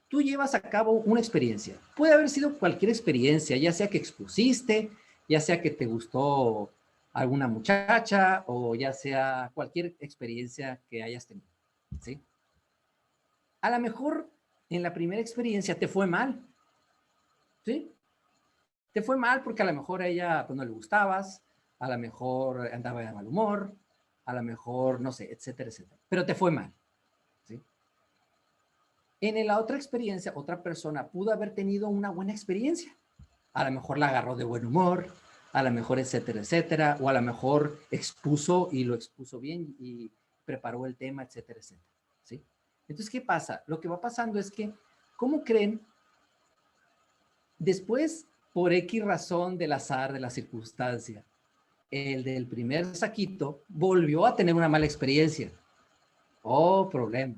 tú llevas a cabo una experiencia. Puede haber sido cualquier experiencia, ya sea que expusiste, ya sea que te gustó alguna muchacha o ya sea cualquier experiencia que hayas tenido, ¿sí? A lo mejor en la primera experiencia te fue mal, ¿sí? Te fue mal porque a lo mejor a ella pues, no le gustabas, a lo mejor andaba de mal humor, a lo mejor, no sé, etcétera, etcétera. Pero te fue mal, ¿sí? En la otra experiencia, otra persona pudo haber tenido una buena experiencia. A lo mejor la agarró de buen humor, a lo mejor, etcétera, etcétera, o a lo mejor expuso y lo expuso bien y preparó el tema, etcétera, etcétera, ¿sí? Entonces, ¿qué pasa? Lo que va pasando es que, ¿cómo creen? Después, por X razón del azar, de la circunstancia, el del primer saquito volvió a tener una mala experiencia. Oh, problema.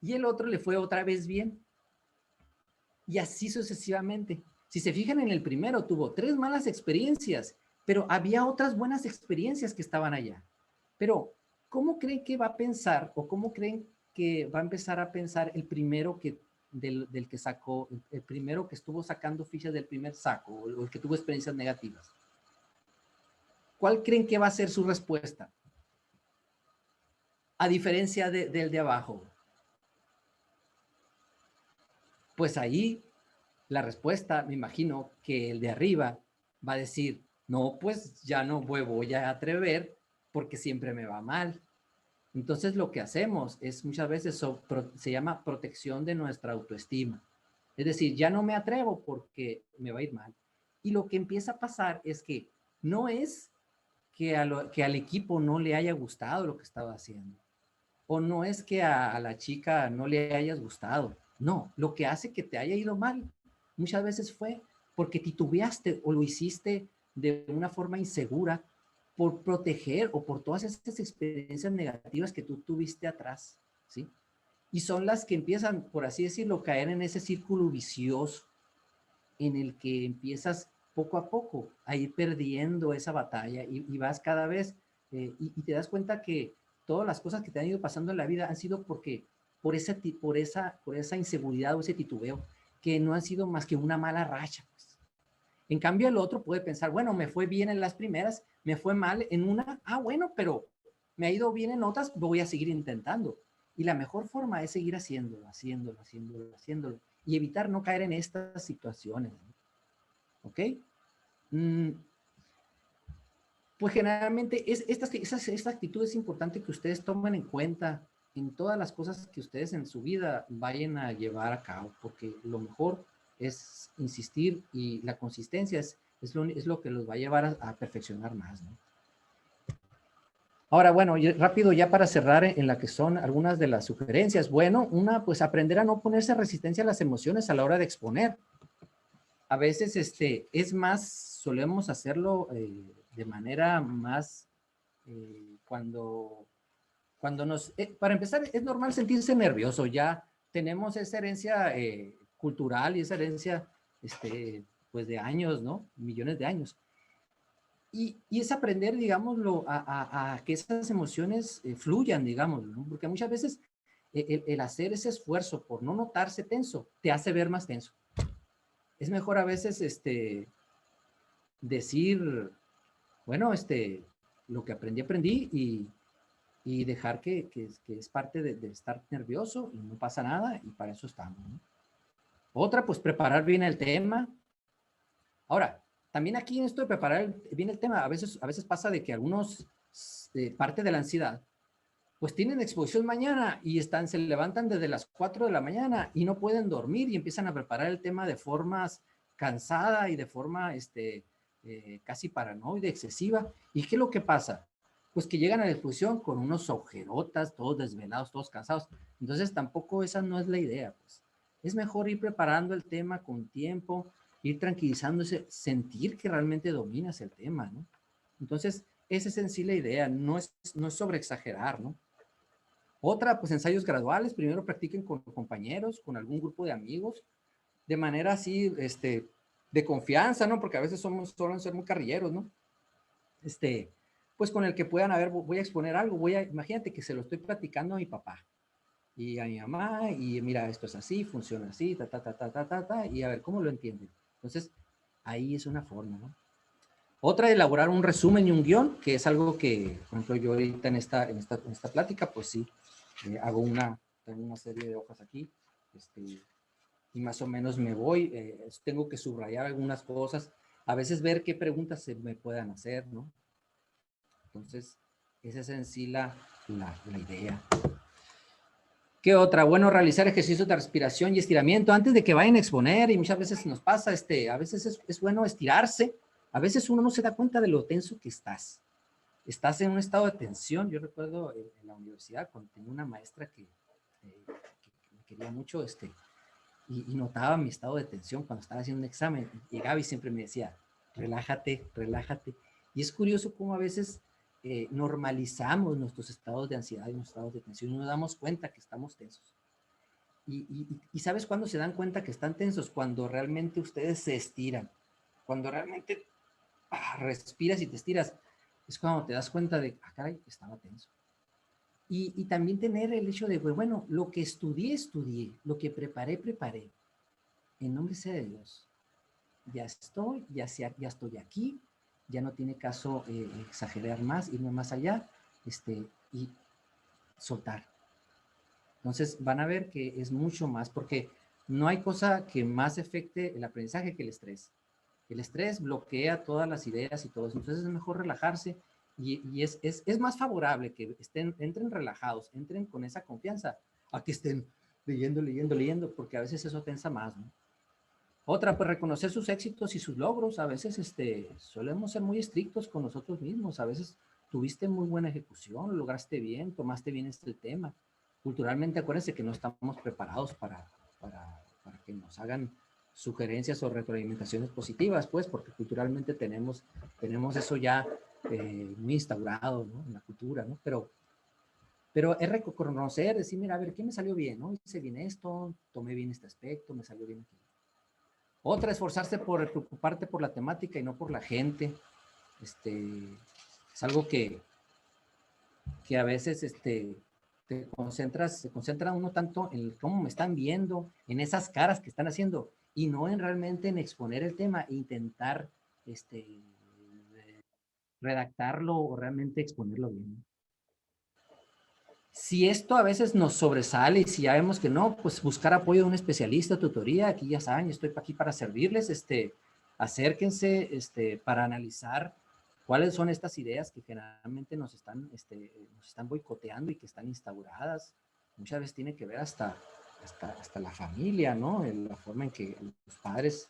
Y el otro le fue otra vez bien. Y así sucesivamente. Si se fijan en el primero, tuvo 3 malas experiencias, pero había otras buenas experiencias que estaban allá. Pero, ¿cómo creen que va a pensar o cómo creen que va a empezar a pensar el primero que del que sacó, el primero que estuvo sacando fichas del primer saco o el que tuvo experiencias negativas? ¿Cuál creen que va a ser su respuesta? A diferencia del de abajo. Pues ahí la respuesta, me imagino que el de arriba va a decir, no, pues ya no voy a atrever porque siempre me va mal. Entonces lo que hacemos es muchas veces se llama protección de nuestra autoestima. Es decir, ya no me atrevo porque me va a ir mal. Y lo que empieza a pasar es que no es que al equipo no le haya gustado lo que estaba haciendo. O no es que a la chica no le hayas gustado. No, lo que hace que te haya ido mal muchas veces fue porque titubeaste o lo hiciste de una forma insegura por proteger o por todas esas experiencias negativas que tú tuviste atrás, ¿sí? Y son las que empiezan, por así decirlo, a caer en ese círculo vicioso en el que empiezas poco a poco a ir perdiendo esa batalla y vas cada vez, y te das cuenta que todas las cosas que te han ido pasando en la vida han sido porque por esa inseguridad o ese titubeo, que no han sido más que una mala racha. Pues. En cambio, el otro puede pensar, bueno, me fue bien en las primeras, me fue mal en una, bueno, pero me ha ido bien en otras, voy a seguir intentando. Y la mejor forma es seguir haciéndolo y evitar no caer en estas situaciones. ¿Ok? Pues generalmente esta actitud es importante que ustedes tomen en cuenta en todas las cosas que ustedes en su vida vayan a llevar a cabo, porque lo mejor es insistir y la consistencia es lo que los va a llevar a perfeccionar más, ¿no? Ahora, bueno, rápido ya para cerrar en la que son algunas de las sugerencias. Bueno, pues aprender a no ponerse resistencia a las emociones a la hora de exponer. A veces es más, solemos hacerlo de manera más cuando para empezar, es normal sentirse nervioso, ya tenemos esa herencia cultural y esa herencia, pues de años, ¿no? Millones de años. Y es aprender, digámoslo, a que esas emociones fluyan, digámoslo, ¿no? Porque muchas veces el hacer ese esfuerzo por no notarse tenso te hace ver más tenso. Es mejor a veces decir, bueno, lo que aprendí y dejar que es parte de estar nervioso y no pasa nada y para eso estamos, ¿no? Otra, pues preparar bien el tema. Ahora, también aquí en esto de preparar bien el tema, a veces pasa de que algunos, parte de la ansiedad pues tienen exposición mañana y se levantan desde las 4 de la mañana y no pueden dormir y empiezan a preparar el tema de formas cansada y de forma casi paranoide, excesiva. ¿Y qué es lo que pasa? Pues que llegan a la exposición con unos ojerotas, todos desvelados, todos cansados. Entonces tampoco esa no es la idea, pues. Es mejor ir preparando el tema con tiempo, ir tranquilizándose, sentir que realmente dominas el tema, ¿no? Entonces, esa es en sí la idea, no es sobre exagerar, ¿no? Otra, pues ensayos graduales, primero practiquen con compañeros, con algún grupo de amigos, de manera así, de confianza, ¿no? Porque a veces suelen ser muy carrilleros, ¿no? Pues con el que puedan, a ver, voy a exponer algo, imagínate que se lo estoy platicando a mi papá y a mi mamá, y mira, esto es así, funciona así, y a ver, ¿cómo lo entienden? Entonces, ahí es una forma, ¿no? Otra, elaborar un resumen y un guión, que es algo que, por ejemplo, yo ahorita en esta plática, pues sí, tengo una serie de hojas aquí, y más o menos me voy, tengo que subrayar algunas cosas, a veces ver qué preguntas se me puedan hacer, ¿no? Entonces, esa es en sí la idea. ¿Qué otra? Bueno, realizar ejercicios de respiración y estiramiento antes de que vayan a exponer, y muchas veces nos pasa, a veces es bueno estirarse, a veces uno no se da cuenta de lo tenso que estás. Estás en un estado de tensión. Yo recuerdo en la universidad cuando tenía una maestra que me quería mucho, y notaba mi estado de tensión cuando estaba haciendo un examen. Llegaba y siempre me decía, relájate, relájate. Y es curioso cómo a veces normalizamos nuestros estados de ansiedad y nuestros estados de tensión y no nos damos cuenta que estamos tensos. Y ¿sabes cuándo se dan cuenta que están tensos? Cuando realmente ustedes se estiran. Cuando realmente respiras y te estiras, es cuando te das cuenta de, caray, estaba tenso. Y también tener el hecho de, pues, bueno, lo que estudié, lo que preparé, en nombre sea de Dios. Ya estoy aquí, ya no tiene caso exagerar más, irme más allá, y soltar. Entonces van a ver que es mucho más, porque no hay cosa que más afecte el aprendizaje que el estrés. El estrés bloquea todas las ideas y todo eso. Entonces es mejor relajarse y es más favorable que entren relajados, entren con esa confianza, a que estén leyendo, porque a veces eso tensa más, ¿no? Otra, pues reconocer sus éxitos y sus logros. A veces solemos ser muy estrictos con nosotros mismos. A veces tuviste muy buena ejecución, lograste bien, tomaste bien este tema. Culturalmente, acuérdense que no estamos preparados para que nos hagan sugerencias o retroalimentaciones positivas, pues, porque culturalmente tenemos eso ya muy instaurado, ¿no? En la cultura, ¿no? Pero es reconocer, decir, mira, a ver, ¿qué me salió bien, no? Hice bien esto, tomé bien este aspecto, me salió bien aquí. Otra, esforzarse por preocuparte por la temática y no por la gente. Es algo que a veces se concentra uno tanto en cómo me están viendo, en esas caras que están haciendo, y no en realmente en exponer el tema e intentar redactarlo o realmente exponerlo bien. Si esto a veces nos sobresale y si ya vemos que no, pues buscar apoyo de un especialista, tutoría, aquí ya saben, estoy aquí para servirles, acérquense, para analizar cuáles son estas ideas que generalmente nos están boicoteando y que están instauradas. Muchas veces tiene que ver hasta la familia, ¿no? En la forma en que los padres,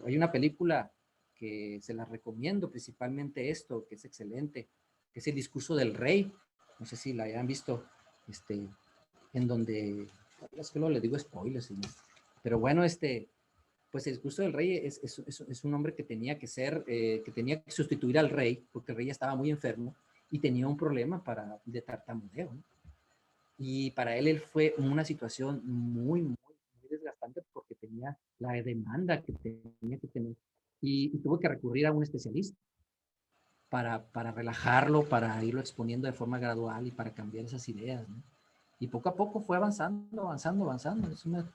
hay una película que se la recomiendo, principalmente esto, que es excelente, que es El discurso del rey. No sé si la hayan visto, en donde, es que no le digo spoilers, pero bueno, pues el discurso del rey es un hombre que tenía que tenía que sustituir al rey, porque el rey estaba muy enfermo y tenía un problema de tartamudeo, ¿no? Y para él fue una situación muy desgastante porque tenía la demanda que tenía que tener y tuvo que recurrir a un especialista para relajarlo, para irlo exponiendo de forma gradual y para cambiar esas ideas, ¿no? Y poco a poco fue avanzando.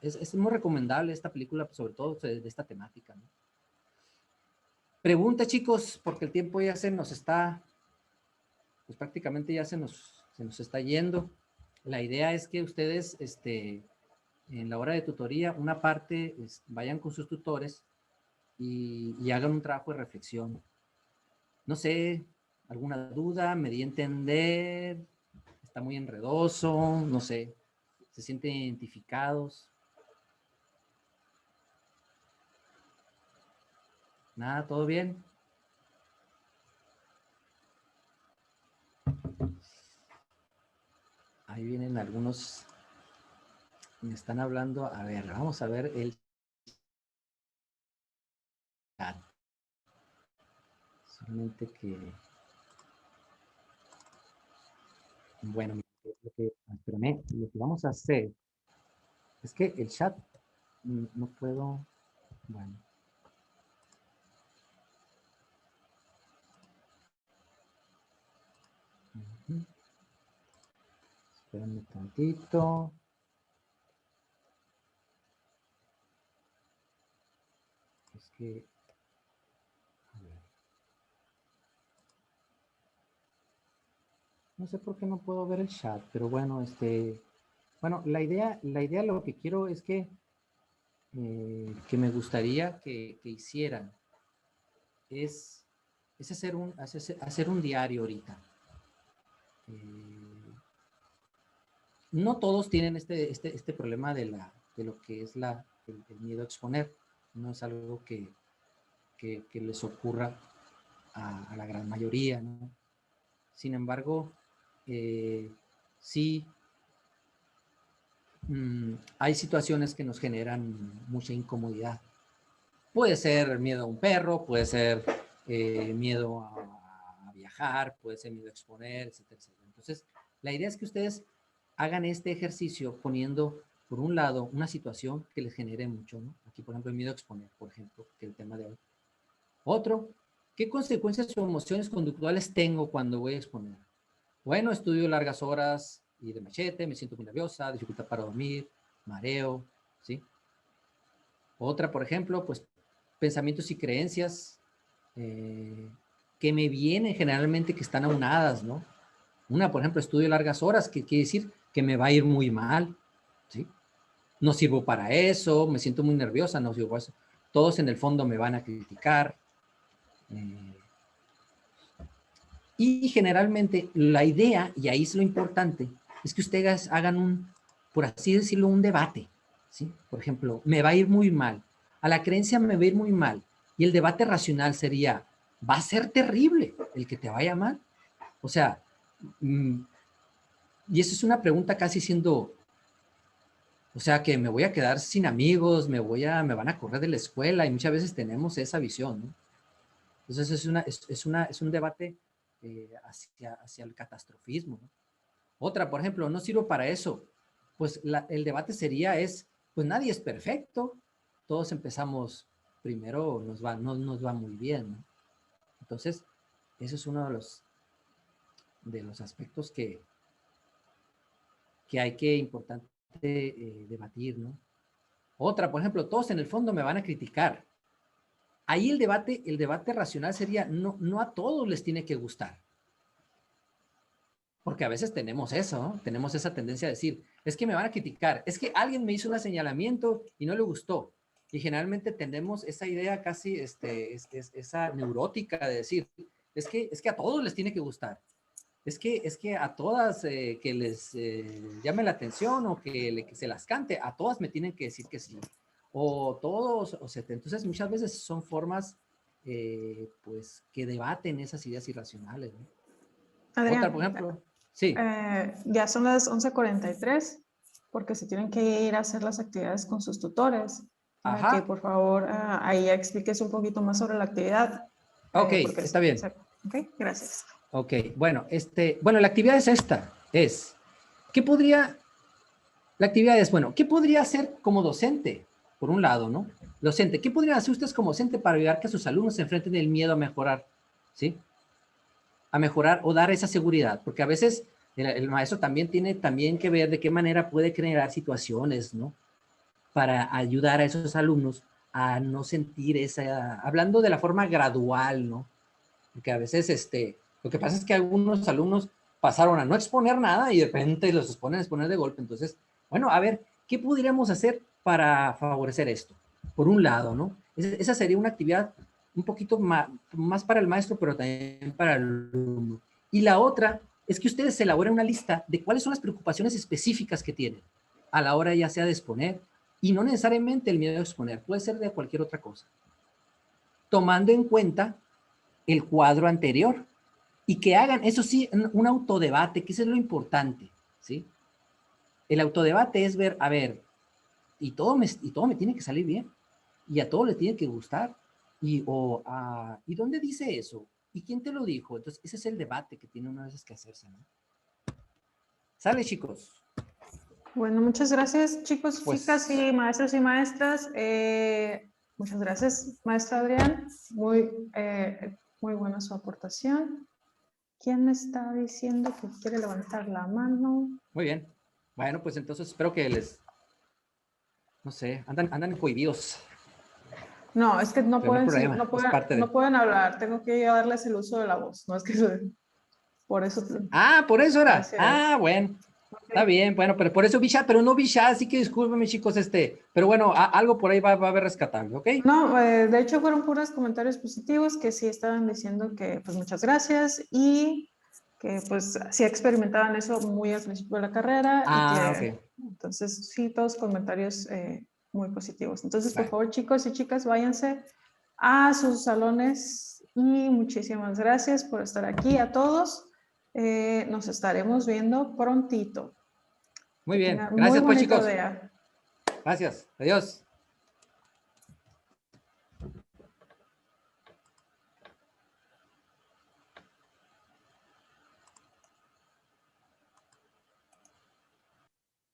Es muy recomendable esta película, sobre todo de esta temática, ¿no? Pregunta, chicos, porque el tiempo ya se nos está, pues prácticamente ya se nos está yendo. La idea es que ustedes, en la hora de tutoría, una parte, vayan con sus tutores y hagan un trabajo de reflexión. No sé, alguna duda, me di a entender, está muy enredoso, no sé, se sienten identificados. Nada, ¿todo bien? Ahí vienen algunos, me están hablando. A ver, vamos a ver el chat. Solamente que, bueno, espérame, lo que vamos a hacer es que el chat no puedo, bueno. Espérame tantito. Es que, a ver. No sé por qué no puedo ver el chat, pero bueno, bueno, la idea lo que quiero es que me gustaría que hicieran es hacer un diario ahorita. No todos tienen este problema de lo que es el miedo a exponer. No es algo que les ocurra a la gran mayoría, ¿no? Sin embargo, sí hay situaciones que nos generan mucha incomodidad. Puede ser miedo a un perro, puede ser miedo a viajar, puede ser miedo a exponer, etcétera, etcétera. Entonces, la idea es que ustedes hagan este ejercicio poniendo, por un lado, una situación que les genere mucho, ¿no? Aquí, por ejemplo, el miedo a exponer, por ejemplo, que es el tema de hoy. Otro, ¿qué consecuencias o emociones conductuales tengo cuando voy a exponer? Bueno, estudio largas horas y de machete, me siento muy nerviosa, dificultad para dormir, mareo, ¿sí? Otra, por ejemplo, pues pensamientos y creencias que me vienen generalmente que están aunadas, ¿no? Una, por ejemplo, estudio largas horas, que quiere decir que me va a ir muy mal, ¿sí? No sirvo para eso, me siento muy nerviosa, no sirvo para eso. Todos en el fondo me van a criticar. Y generalmente la idea, y ahí es lo importante, es que ustedes hagan por así decirlo, un debate, ¿sí? Por ejemplo, me va a ir muy mal. A la creencia me va a ir muy mal. Y el debate racional sería, va a ser terrible el que te vaya mal. O sea, y eso es una pregunta casi siendo, o sea, que me voy a quedar sin amigos, me van a correr de la escuela, y muchas veces tenemos esa visión, ¿no? Entonces es un debate hacia el catastrofismo, ¿no? Otra, por ejemplo, no sirvo para eso. Pues el debate sería pues nadie es perfecto. Todos empezamos primero, no nos va muy bien, ¿no? Entonces, eso es uno de los aspectos que hay que importante debatir, ¿no? Otra, por ejemplo, todos en el fondo me van a criticar. Ahí el debate racional sería, no a todos les tiene que gustar. Porque a veces tenemos eso, ¿no? Tenemos esa tendencia a decir, es que me van a criticar, es que alguien me hizo un señalamiento y no le gustó. Y generalmente tenemos esa idea casi, esa neurótica de decir, es que a todos les tiene que gustar. Es que a todas que les llame la atención o que se las cante, a todas me tienen que decir que sí. O todos, entonces muchas veces son formas, pues, que debaten esas ideas irracionales, ¿no? Adrián, otra, por ejemplo, sí. Ya son las 11:43 porque se tienen que ir a hacer las actividades con sus tutores. Para Ajá. que por favor ahí expliques un poquito más sobre la actividad. Ok, está bien. Ok, gracias. Ok, bueno, la actividad es esta, la actividad es, bueno, ¿qué podría hacer como docente? Por un lado, ¿no? Docente, ¿qué podrían hacer ustedes como docente para ayudar que sus alumnos se enfrenten el miedo a mejorar? ¿Sí? A mejorar o dar esa seguridad, porque a veces el maestro también tiene que ver de qué manera puede crear situaciones, ¿no? Para ayudar a esos alumnos a no sentir hablando de la forma gradual, ¿no? Porque a veces, lo que pasa es que algunos alumnos pasaron a no exponer nada y de repente los exponen a exponer de golpe. Entonces, bueno, a ver, ¿qué podríamos hacer para favorecer esto? Por un lado, ¿no? Esa sería una actividad un poquito más para el maestro, pero también para el alumno. Y la otra es que ustedes elaboren una lista de cuáles son las preocupaciones específicas que tienen a la hora ya sea de exponer, y no necesariamente el miedo a exponer, puede ser de cualquier otra cosa, tomando en cuenta el cuadro anterior, y que hagan, eso sí, un autodebate, que eso es lo importante, ¿sí? El autodebate es ver, a ver, y todo me tiene que salir bien, y a todos les tiene que gustar, ¿y dónde dice eso? ¿Y quién te lo dijo? Entonces, ese es el debate que tiene una vez que hacerse, ¿no? Sale, chicos. Bueno, muchas gracias, chicos, Pues, chicas y maestros y maestras. Muchas gracias, maestro Adrián. Muy buena su aportación. ¿Quién me está diciendo que quiere levantar la mano? muy bien. Bueno, pues entonces espero que no sé, andan cohibidos. No, es que no Pero no hay pueden, problema, es parte no de... pueden hablar. Tengo que darles el uso de la voz. No es que por eso. Ah, por eso era. Así Ah, es. bueno. Está Ok. bien, bueno, pero por eso vi chat, pero no vi chat, así que discúlpeme, chicos, pero bueno, algo por ahí va a haber rescatable, ¿ok? No, de hecho fueron puros comentarios positivos que sí estaban diciendo que pues muchas gracias y que pues sí experimentaban eso muy al principio de la carrera y Ah, que ok. entonces sí, todos comentarios muy positivos. Entonces, por Bueno, favor, chicos y chicas, váyanse a sus salones y muchísimas gracias por estar aquí a todos. Nos estaremos viendo prontito. muy Que bien. tengan muy Gracias, pues, bonito chicos. día. Gracias. Adiós.